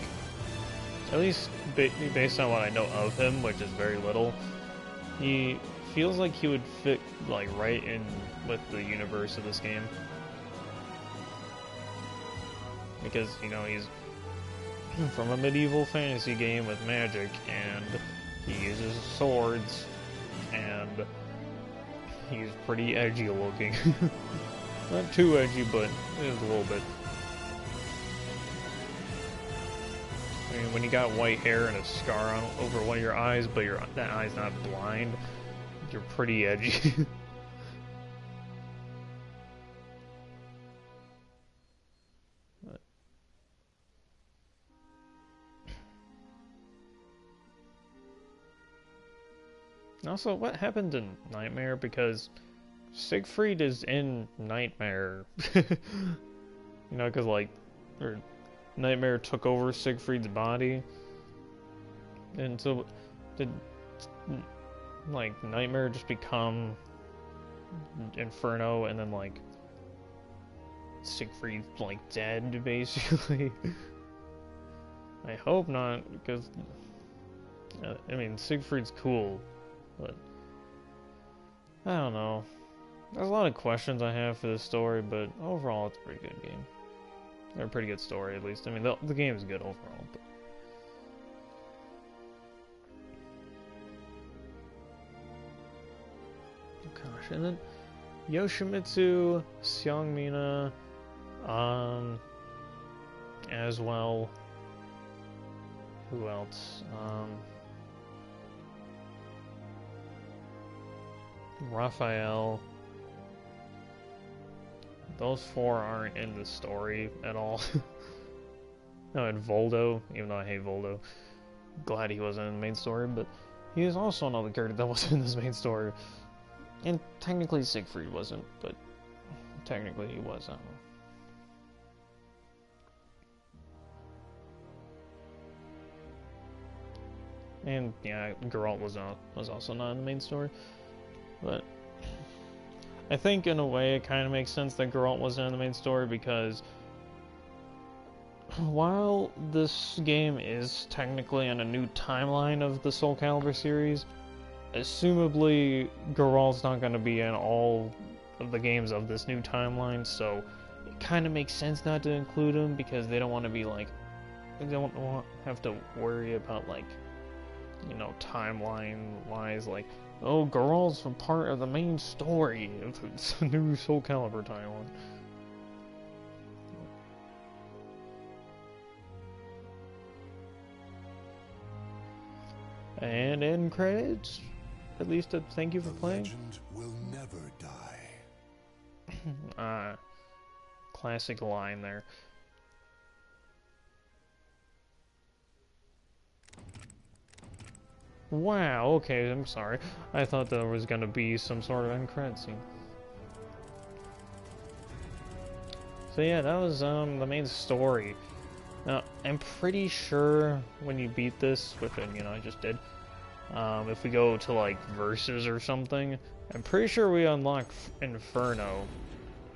[SPEAKER 1] at least based on what I know of him, which is very little, he feels like he would fit like right in with the universe of this game. Because, you know, he's from a medieval fantasy game with magic, and he uses swords, and he's pretty edgy looking. Not too edgy, but it is a little bit. I mean, when you got white hair and a scar on over one of your eyes, but that eye's not blind, you're pretty edgy. Also, what happened to Nightmare? Because Siegfried is in Nightmare. You know, because, like, Nightmare took over Siegfried's body. And so, did, like, Nightmare just become Inferno and then, like, Siegfried's, like, dead, basically? I hope not, because, I mean, Siegfried's cool. But I don't know. There's a lot of questions I have for this story, but overall it's a pretty good game. Or a pretty good story, at least. I mean, the game is good overall. But oh gosh, and then Yoshimitsu, Seongmina, as well. Who else? Raphael. Those four aren't in the story at all. No, and Voldo, even though I hate Voldo. Glad he wasn't in the main story, but he is also another character that wasn't in this main story. And technically Siegfried wasn't, but technically he was, I don't know. And yeah, Geralt was also not in the main story. But I think in a way it kind of makes sense that Geralt wasn't in the main story, because while this game is technically on a new timeline of the Soul Calibur series, assumably Geralt's not going to be in all of the games of this new timeline, so it kind of makes sense not to include him, because they don't want to be like, they don't have to worry about, like, you know, timeline-wise, like, oh, Geralt's a part of the main story of the new Soul Calibur timeline. And end credits. At least a thank you for playing.
[SPEAKER 2] Legend will never die.
[SPEAKER 1] Classic line there. Wow, okay, I'm sorry. I thought there was gonna be some sort of end credit scene. So yeah, that was the main story. Now, I'm pretty sure when you beat this, which, you know, I just did, if we go to, like, verses or something, I'm pretty sure we unlock Inferno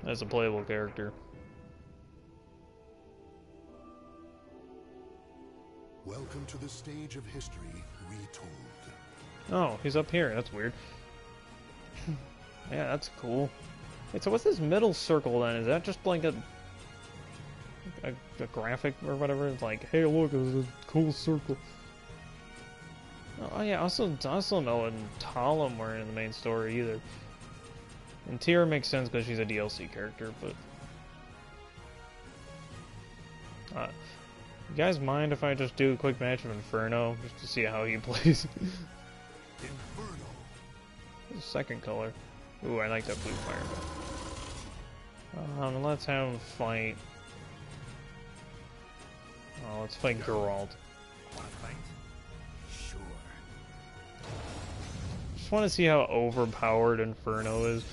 [SPEAKER 1] as a playable character.
[SPEAKER 2] Welcome to the stage of history retold.
[SPEAKER 1] Oh, he's up here. That's weird. Yeah, that's cool. Wait, so what's this middle circle then? Is that just like a graphic or whatever? It's like, hey, look, there's a cool circle. Oh yeah, also know and Talim weren't in the main story either. And Tyr makes sense because she's a DLC character, but you guys mind if I just do a quick match of Inferno just to see how he plays?
[SPEAKER 2] Inferno.
[SPEAKER 1] Second color. Ooh, I like that blue fireball. Let's have him fight. Oh, let's fight Geralt.
[SPEAKER 6] Wanna fight? Sure.
[SPEAKER 1] Just want to see how overpowered Inferno is,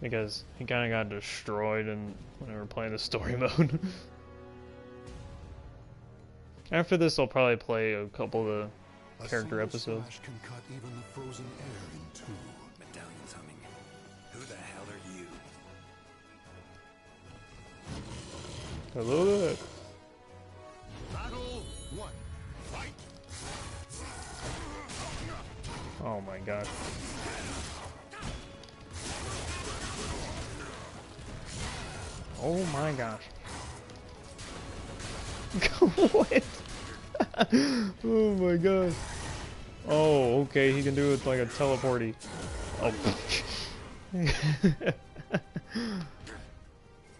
[SPEAKER 1] because he kind of got destroyed when we were playing the story mode. After this, I'll probably play a couple of the character episodes.
[SPEAKER 2] Can cut even the frozen air in two.
[SPEAKER 10] Medallion's humming. Who the hell are you?
[SPEAKER 1] Hello there.
[SPEAKER 2] Battle one. Fight.
[SPEAKER 1] Oh my god. Oh my gosh. What? Oh my god. Oh, okay, he can do it like a teleporty. Oh.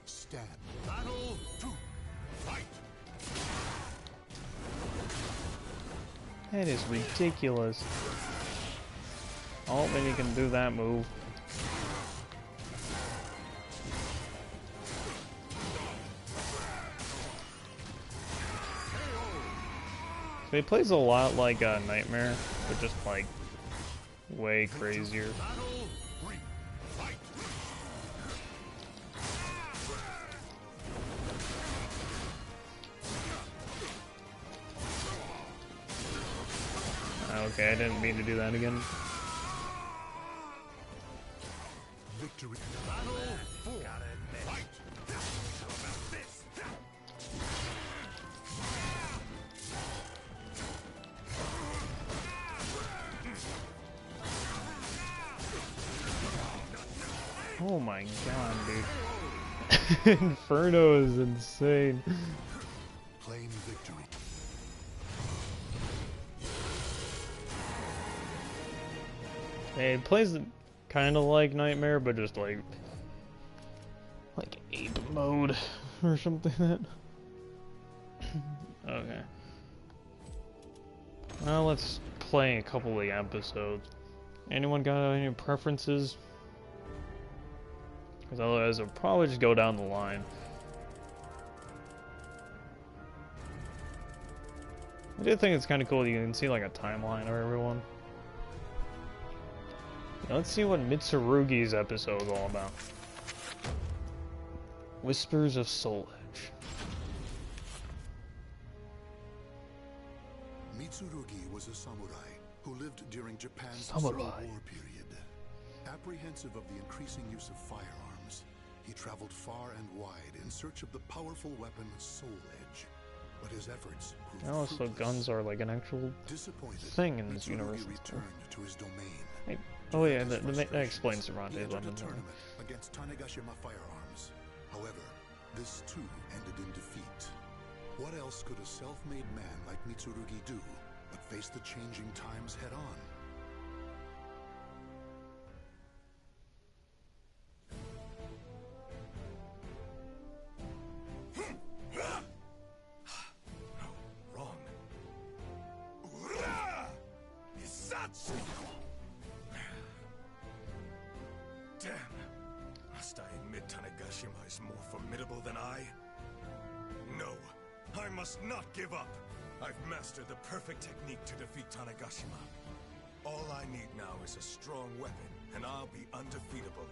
[SPEAKER 2] Stand. Battle two. Fight.
[SPEAKER 1] That is ridiculous. Oh, then he can do that move. So he plays a lot like Nightmare, but just like way crazier. Okay, I didn't mean to do that again.
[SPEAKER 2] Victory.
[SPEAKER 1] Oh my god, dude. Inferno is insane.
[SPEAKER 2] Claim victory.
[SPEAKER 1] Hey, it plays kind of like Nightmare, but just like ape mode or something like that. Okay. Well, let's play a couple of the episodes. Anyone got any preferences? Because otherwise I'll probably just go down the line. I do think it's kind of cool you can see like a timeline of everyone. Now let's see what Mitsurugi's episode is all about. Whispers of Soul Edge.
[SPEAKER 2] Mitsurugi was a samurai who lived during Japan's Civil War period. Apprehensive of the increasing use of firearms, he traveled far and wide in search of the powerful weapon Soul Edge. But his efforts proved
[SPEAKER 1] Oh, so
[SPEAKER 2] fruitless.
[SPEAKER 1] guns are like an actual thing in this universe.
[SPEAKER 2] Returned to his domain.
[SPEAKER 1] Hey, oh yeah, that explains the rendezvous.
[SPEAKER 2] A tournament against Tanegashima firearms. However, this too ended in defeat. What else could a self-made man like Mitsurugi do but face the changing times head on?
[SPEAKER 8] Wrong. Damn. Must I admit Tanegashima is more formidable than I? No. I must not give up. I've mastered the perfect technique to defeat Tanegashima. All I need now is a strong weapon, and I'll be undefeatable.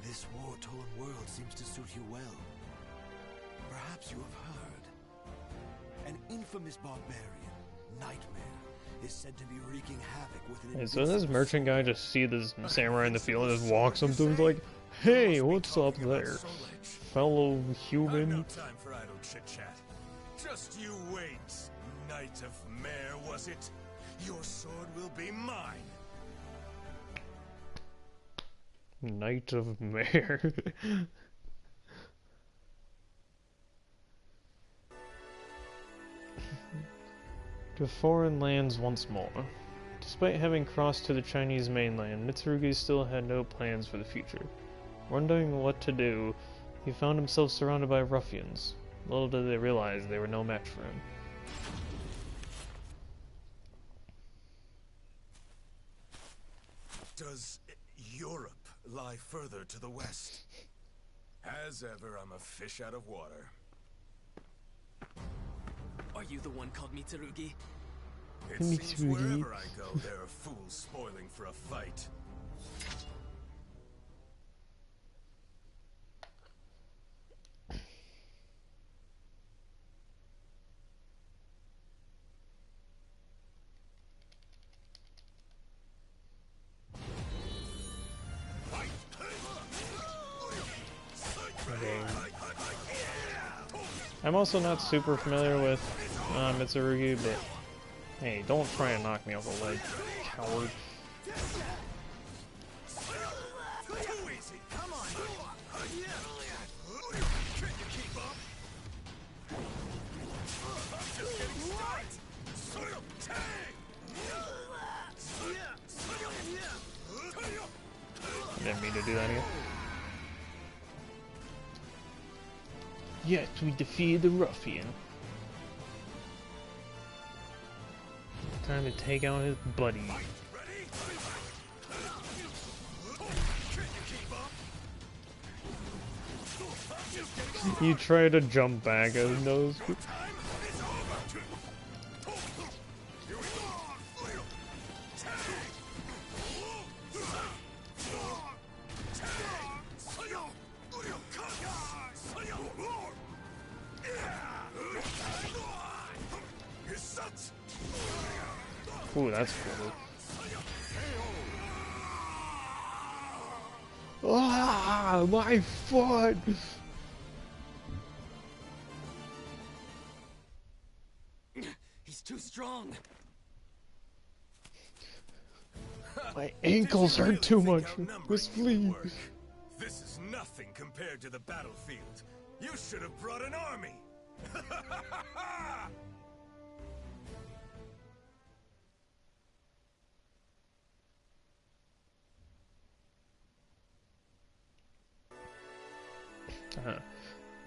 [SPEAKER 3] This war-torn world seems to suit you well. Perhaps you have heard. An infamous barbarian, Nightmare, is said to be wreaking havoc with an
[SPEAKER 1] Hey, so this merchant guy just see this samurai in the field and just walks up to him like, "Hey, what's up there, fellow human?"
[SPEAKER 8] No time for idle chit-chat. Just you wait, Knight of Mare, was it? Your sword will be mine.
[SPEAKER 1] Knight of Mare. To foreign lands once more. Despite having crossed to the Chinese mainland, Mitsurugi still had no plans for the future. Wondering what to do, he found himself surrounded by ruffians. Little did they realize they were no match for him.
[SPEAKER 8] Does Europe lie further to the west? As ever, I'm a fish out of water.
[SPEAKER 13] Are you the one called Mitsurugi?
[SPEAKER 8] It seems wherever I go, there are fools spoiling for a fight.
[SPEAKER 1] I'm also not super familiar with Mitsurugi, but hey, don't try and knock me off the ledge, coward. I didn't mean to do that again. Yes, we defeated the ruffian. Time to take out his buddy. You try to jump back at his nose. Ooh, that's cool. Ah, my foot!
[SPEAKER 3] He's too strong.
[SPEAKER 1] My ankles hurt too much. Let's flee.
[SPEAKER 8] This is nothing compared to the battlefield. You should have brought an army.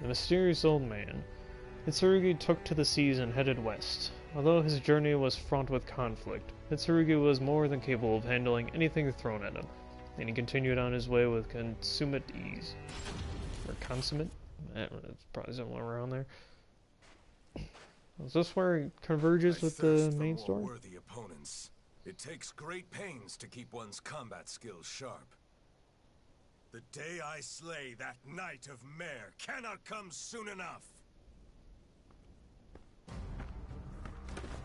[SPEAKER 1] The mysterious old man. Mitsurugi took to the seas and headed west. Although his journey was fraught with conflict, Mitsurugi was more than capable of handling anything thrown at him, and he continued on his way with consummate ease. Or consummate? I don't know, it's probably somewhere around there. Is this where it converges with the main story?
[SPEAKER 8] Worthy opponents. It takes great pains to keep one's combat skills sharp. The day I slay that Knight of Mare cannot come soon enough.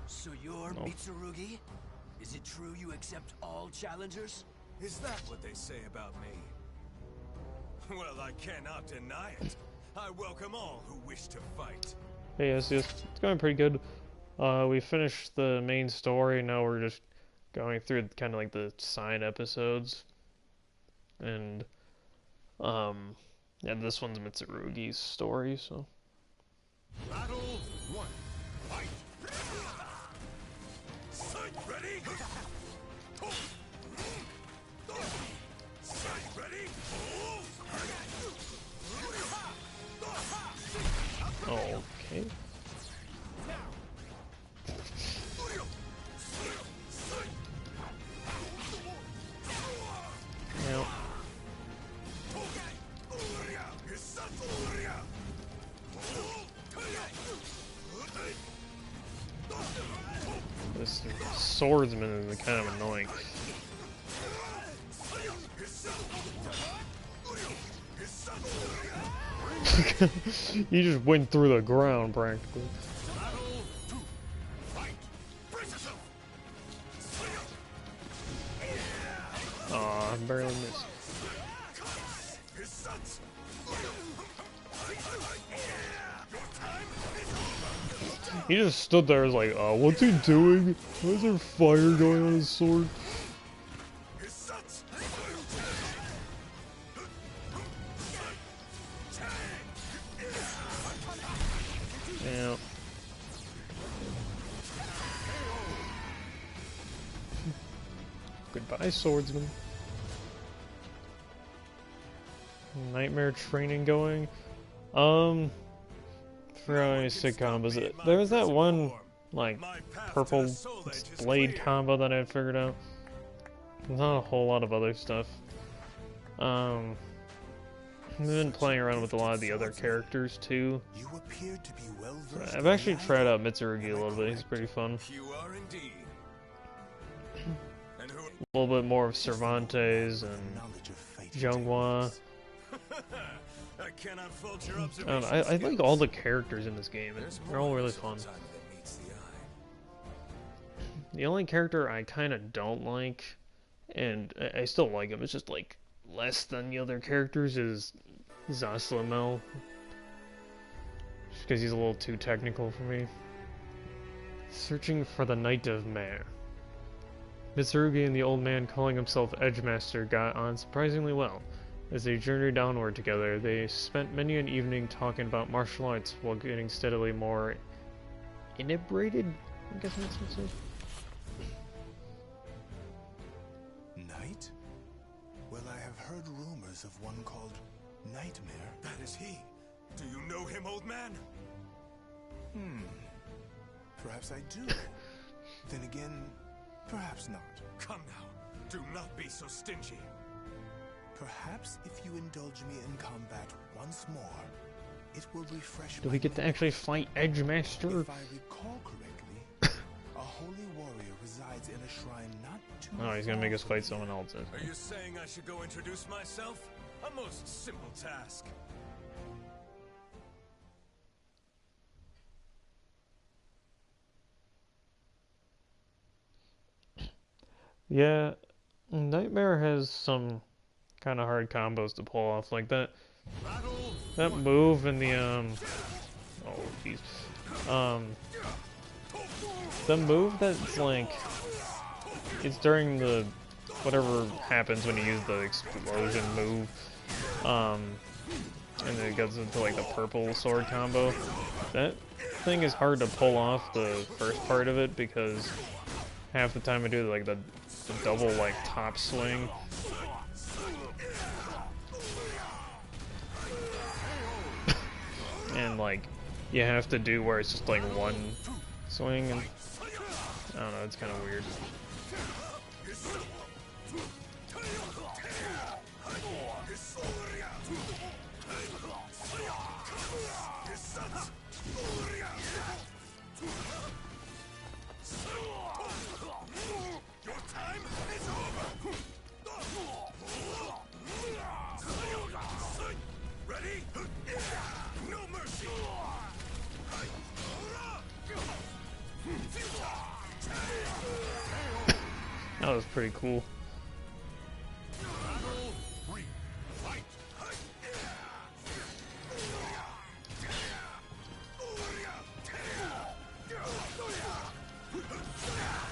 [SPEAKER 6] So you're Mitsurugi? Is it true you accept all challengers?
[SPEAKER 8] Is that what they say about me? Well, I cannot deny it. I welcome all who wish to fight.
[SPEAKER 1] Hey, yes, it's going pretty good. We finished the main story, now we're just going through kind of like the side episodes. And yeah, this one's Mitsurugi's story, so.
[SPEAKER 8] Battle 1. Fight! Sight ready! Sight ready!
[SPEAKER 1] Okay. Now. This swordsman is kind of annoying. You just went through the ground practically. Aw, I barely missed. He just stood there, was like, what's he doing? Why is there fire going on his sword? Yeah. Goodbye, swordsman. Nightmare training going. For any sick combos. There was that one, like, purple blade combo that I had figured out. There's not a whole lot of other stuff. I've been playing around with a lot of the other characters, too.
[SPEAKER 5] You appear to be well
[SPEAKER 1] I've actually tried out Mitsurugi a little bit, he's pretty fun.
[SPEAKER 8] You are indeed.
[SPEAKER 1] a little bit more of Cervantes and Zhonghua.
[SPEAKER 8] I cannot fault your
[SPEAKER 1] I don't know,
[SPEAKER 8] observations.
[SPEAKER 1] I like all the characters in this game. They're all really fun. The only character I kind of don't like, and I still like him, it's just like less than the other characters, is Zaslamel. Just because he's a little too technical for me. Searching for the Knight of Mare. Mitsurugi and the old man calling himself Edgemaster got on surprisingly well. As they journeyed downward together, they spent many an evening talking about martial arts while getting steadily more inebriated. I guess that's what it says.
[SPEAKER 5] Knight? Well, I have heard rumors of one called Nightmare.
[SPEAKER 8] That is he. Do you know him, old man?
[SPEAKER 5] Perhaps I do. Then again, perhaps not.
[SPEAKER 8] Come now. Do not be so stingy.
[SPEAKER 5] Perhaps if you indulge me in combat once more, it will refresh.
[SPEAKER 1] Do we get to actually fight Edgemaster?
[SPEAKER 5] If I recall correctly, a holy warrior resides in a shrine not too
[SPEAKER 1] Oh, he's gonna make us fight someone else.
[SPEAKER 8] Are you saying I should go introduce myself? A most simple task.
[SPEAKER 1] Yeah, Nightmare has some kind of hard combos to pull off, like that move in the oh jeez, the move that's like, it's during the whatever happens when you use the explosion move, and then it goes into like the purple sword combo. That thing is hard to pull off the first part of it because half the time I do like the double like top swing. And like you have to do where it's just like one swing, and I don't know, it's kind of weird. That was pretty cool.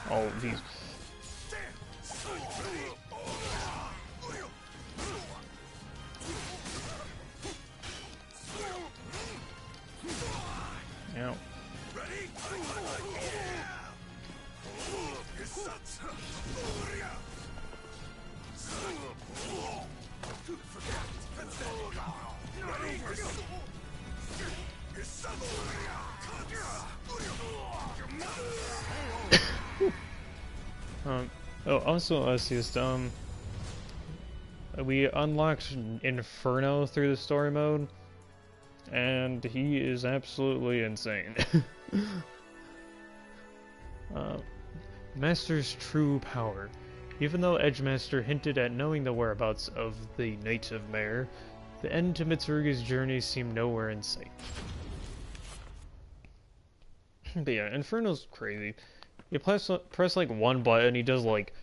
[SPEAKER 1] Oh, these. Ow. Oh, also, we unlocked Inferno through the story mode, and he is absolutely insane. Master's true power. Even though Edgemaster hinted at knowing the whereabouts of the Knight of Mare, the end to Mitsurugi's journey seemed nowhere in sight. But yeah, Inferno's crazy. You press like one button, he does like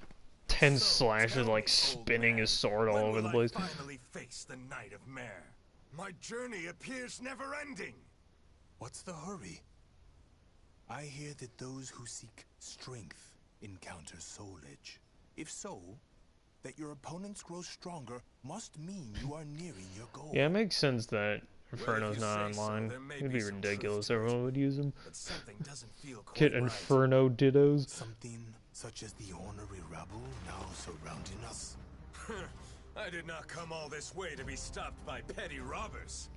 [SPEAKER 1] 10 slashes, like spinning his sword all over the place.
[SPEAKER 8] I finally face the Knight of Mare. My journey appears never-ending.
[SPEAKER 5] What's the hurry? I hear that those who seek strength encounter soul edge. If so, that your opponents grow stronger must mean you are nearing your goal.
[SPEAKER 1] Yeah, it makes sense that Inferno's not online. It'd be ridiculous. Everyone would use him. Get Inferno dittos.
[SPEAKER 5] Something such as the ornery rabble now surrounding us.
[SPEAKER 8] I did not come all this way to be stopped by petty robbers.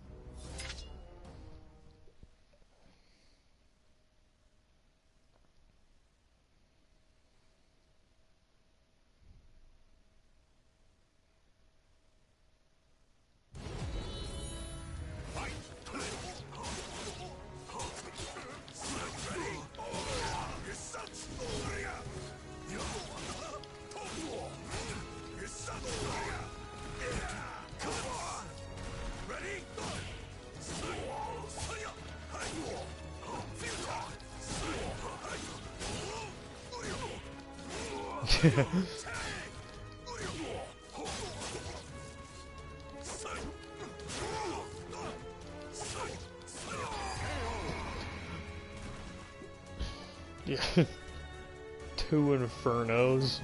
[SPEAKER 1] Yeah. 2 Infernos.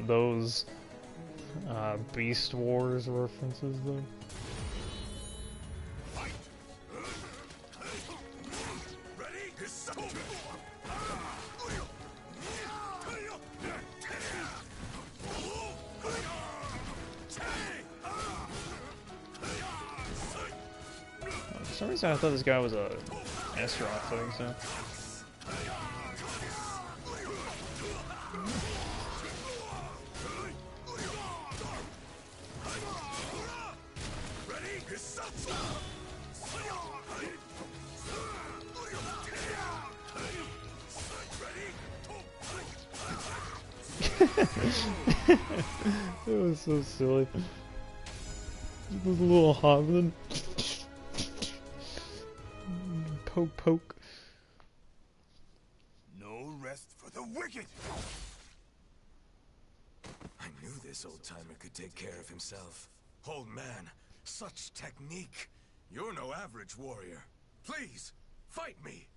[SPEAKER 1] Those Beast Wars references, though. For some reason, I thought this guy was a Astaroth thing, so. It was so silly. This little hobbit. Poke, poke.
[SPEAKER 5] No rest for the wicked!
[SPEAKER 8] I knew this old-timer could take care of himself. Old man, such technique. You're no average warrior. Please, fight me!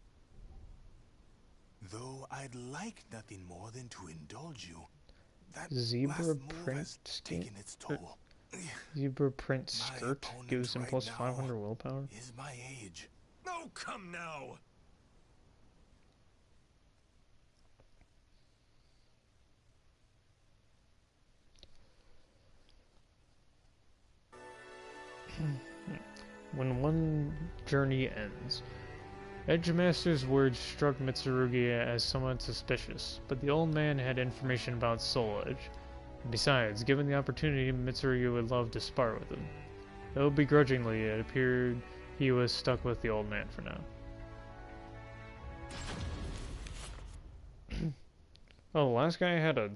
[SPEAKER 5] Though I'd like nothing more than to indulge you. That
[SPEAKER 1] Zebra print skin. Zebra print skirt gives him plus 500 willpower.
[SPEAKER 5] Is my age.
[SPEAKER 8] Oh, come now!
[SPEAKER 1] When one journey ends. Edgemaster's words struck Mitsurugi as somewhat suspicious, but the old man had information about Soul Edge. And besides, given the opportunity, Mitsurugi would love to spar with him. Though begrudgingly, it appeared he was stuck with the old man for now. Oh, the last guy had a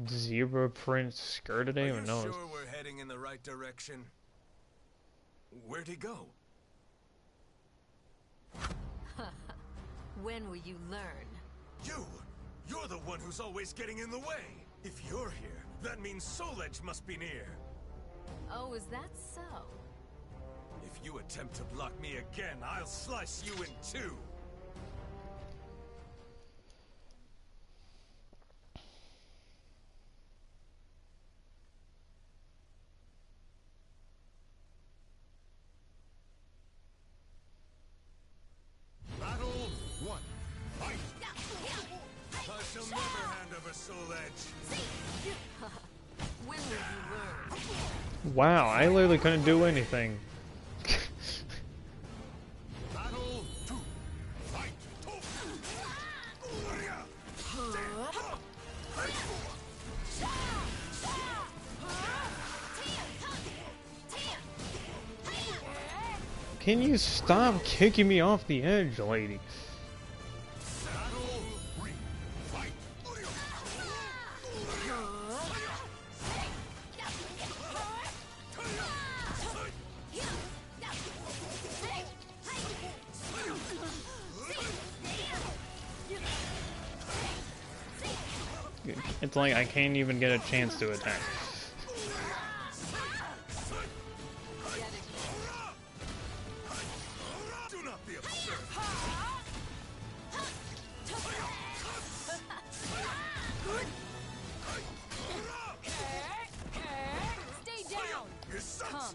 [SPEAKER 1] zebra print skirt. I didn't even know.
[SPEAKER 8] Are you sure we're heading in the right direction? Where'd he go?
[SPEAKER 11] When will you learn?
[SPEAKER 8] You're the one who's always getting in the way. If you're here, that means Soul Edge must be near.
[SPEAKER 11] Oh, is that so?
[SPEAKER 8] If you attempt to block me again, I'll slice you in two. Battle 1. Fight! I shall never hand over Soul Edge.
[SPEAKER 11] When will you learn?
[SPEAKER 1] Wow, I literally couldn't do anything.
[SPEAKER 8] Battle 2. Fight!
[SPEAKER 1] Can you stop kicking me off the edge, lady? It's like I can't even get a chance to attack.
[SPEAKER 11] Stay down! Come.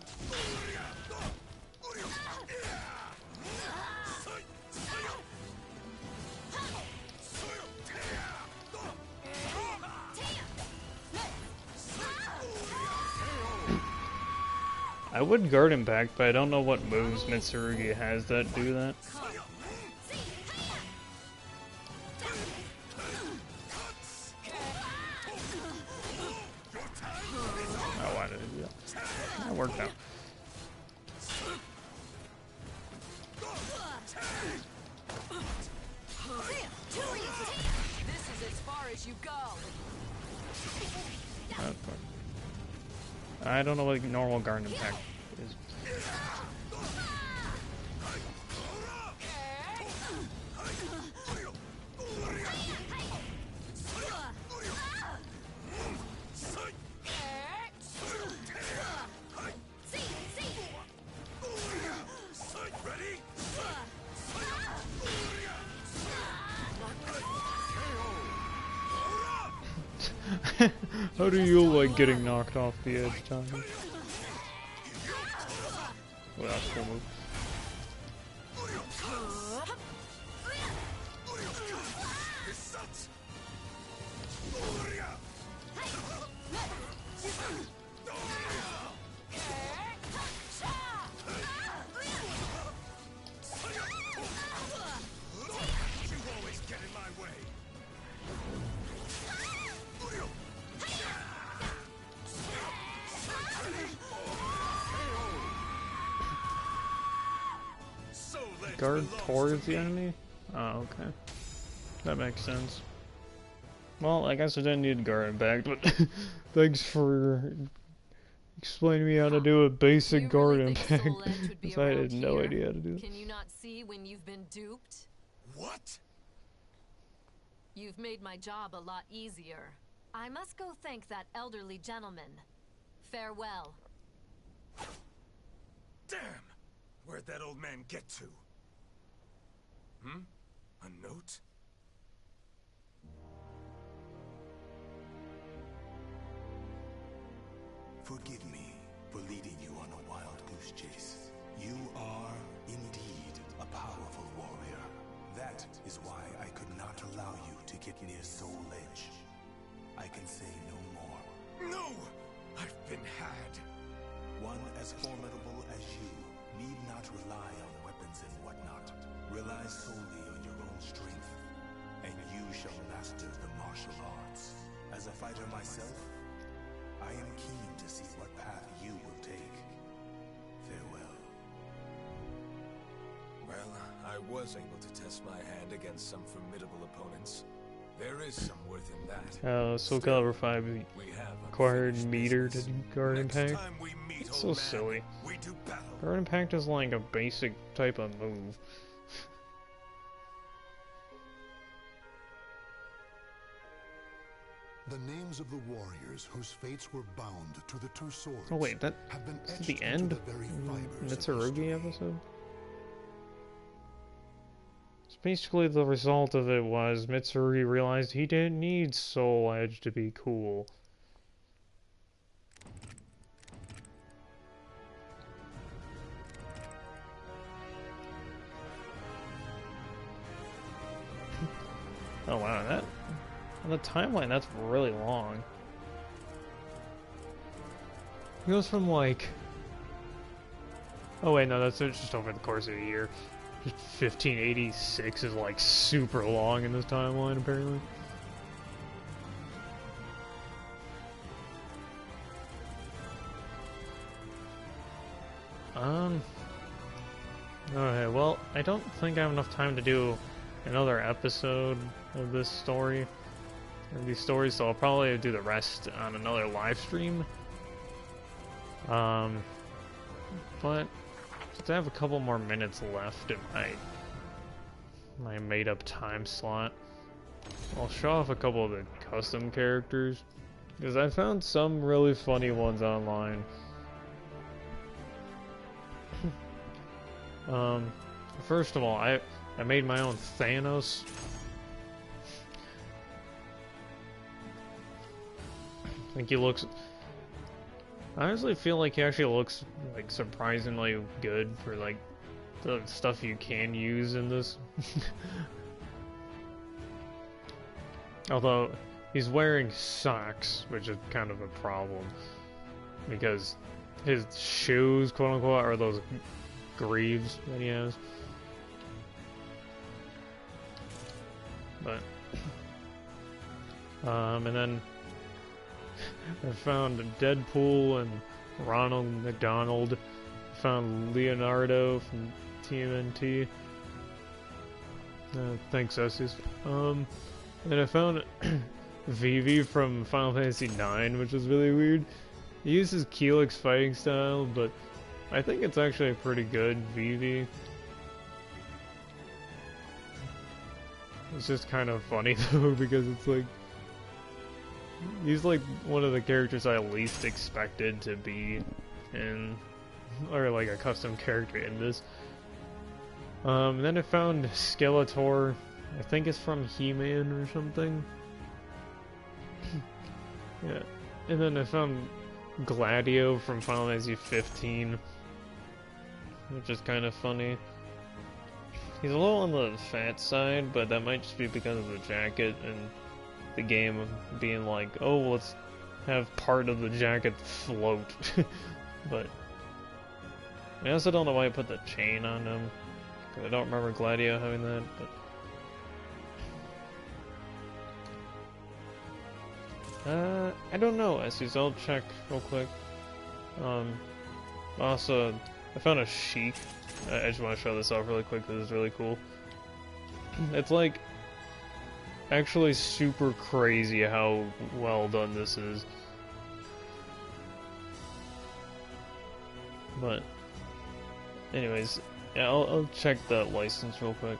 [SPEAKER 1] I would guard impact, but I don't know what moves Mitsurugi has that do that. Oh, why did I do that? That worked out.
[SPEAKER 11] This is as far as you go.
[SPEAKER 1] I don't know what normal guard impact is. How do you like getting knocked off the edge, Tommy? Well, that's a cool move. Guard towards the enemy? Oh, okay. That makes sense. Well, I guess I didn't need guard impact, but thanks for explaining me how to do a basic guard impact. Because I had no idea how to do that.
[SPEAKER 11] Can you not see when you've been duped?
[SPEAKER 8] What?
[SPEAKER 11] You've made my job a lot easier. I must go thank that elderly gentleman. Farewell.
[SPEAKER 8] Damn! Where'd that old man get to? Hmm? A note?
[SPEAKER 5] Forgive me for leading you on a wild goose chase. You are, indeed, a powerful warrior. That is why I could not allow you to get near Soul Edge. I can say no more.
[SPEAKER 8] No! I've been had.
[SPEAKER 5] One as formidable as you need not rely on weapons and whatnot. Rely solely on your own strength, and you shall master the martial arts. As a fighter myself, I am keen to see what path you will take. Farewell.
[SPEAKER 8] Well, I was able to test my hand against some formidable opponents. There is some worth in that.
[SPEAKER 1] Soul Calibur 5 acquired meter to guard impact. It's so silly. Guard impact is like a basic type of move.
[SPEAKER 2] The names of the warriors whose fates were bound to the two swords.
[SPEAKER 1] Oh wait, that's the end? Mitsurugi episode? So basically the result of it was Mitsurugi realized he didn't need Soul Edge to be cool. Oh wow, that on the timeline that's really long. It goes from like, oh wait, no, that's just over the course of a year. 1586 is like super long in this timeline apparently. Okay, well, I don't think I have enough time to do another episode of this story, or these stories, so I'll probably do the rest on another live stream. But since I have a couple more minutes left in my made-up time slot, I'll show off a couple of the custom characters, because I found some really funny ones online. First of all, I made my own Thanos. I think he looks... I honestly feel like he actually looks like surprisingly good for like the stuff you can use in this. Although he's wearing socks, which is kind of a problem because his shoes, quote unquote, are those greaves that he has. But and then I found Deadpool and Ronald McDonald. I found Leonardo from TMNT. Thanks, Essius. And I found Vivi from Final Fantasy IX, which is really weird. He uses Keelix fighting style, but I think it's actually pretty good, Vivi. It's just kind of funny though, because it's like, he's like one of the characters I least expected to be in, or like a custom character in this. Then I found Skeletor. I think it's from He-Man or something. Yeah. And then I found Gladio from Final Fantasy 15, which is kind of funny. He's a little on the fat side, but that might just be because of the jacket and the game being like, oh, let's have part of the jacket float. But I also don't know why I put the chain on him, because I don't remember Gladio having that. But I don't know, Essie, so I'll check real quick. Also, I found a sheik. I just want to show this off really quick because it's really cool. It's like actually super crazy how well done this is. But anyways, yeah, I'll check the license real quick.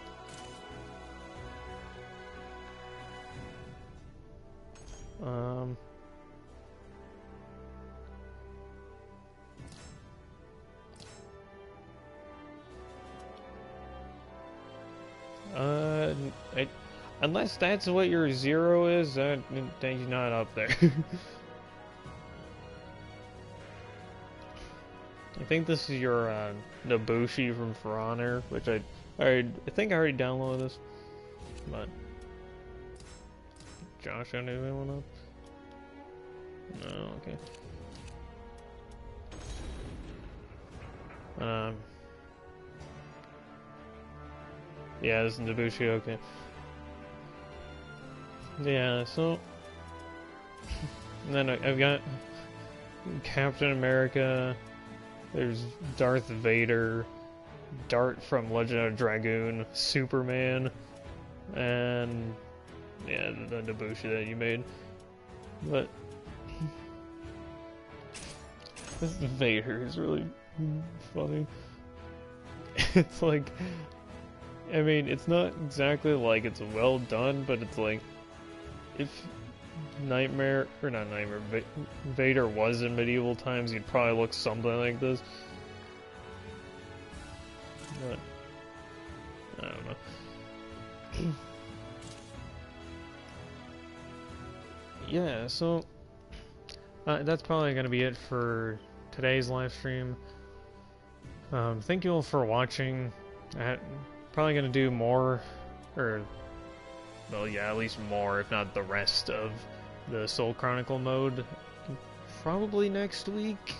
[SPEAKER 1] Unless that's what your 0 is, that he's not up there. I think this is your Nobushi from For Honor, which I think I already downloaded this, but Josh, I knew one up. No, okay. Yeah, this is Nobushi, okay. Yeah, so and then I've got Captain America, there's Darth Vader, Dart from Legend of Dragoon, Superman, and yeah, the Nobushi that you made. But this Vader is really funny. It's like, I mean, it's not exactly like it's well done, but it's like, if Vader was in medieval times, he'd probably look something like this. But I don't know. Yeah, so that's probably gonna be it for today's live stream. Thank you all for watching. Probably gonna do more, or well, yeah, at least more, if not the rest of the Soul Chronicle mode. Probably next week.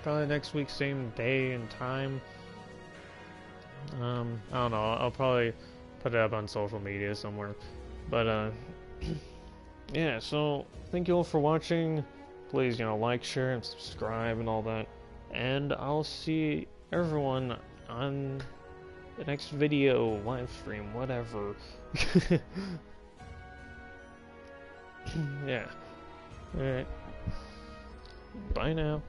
[SPEAKER 1] Probably next week, same day and time. I don't know. I'll probably put it up on social media somewhere. But yeah. So thank you all for watching. Please, like, share, and subscribe, and all that. And I'll see everyone on the next video, live stream, whatever. Yeah. Alright. Bye now.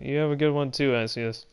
[SPEAKER 1] You have a good one too, Asius.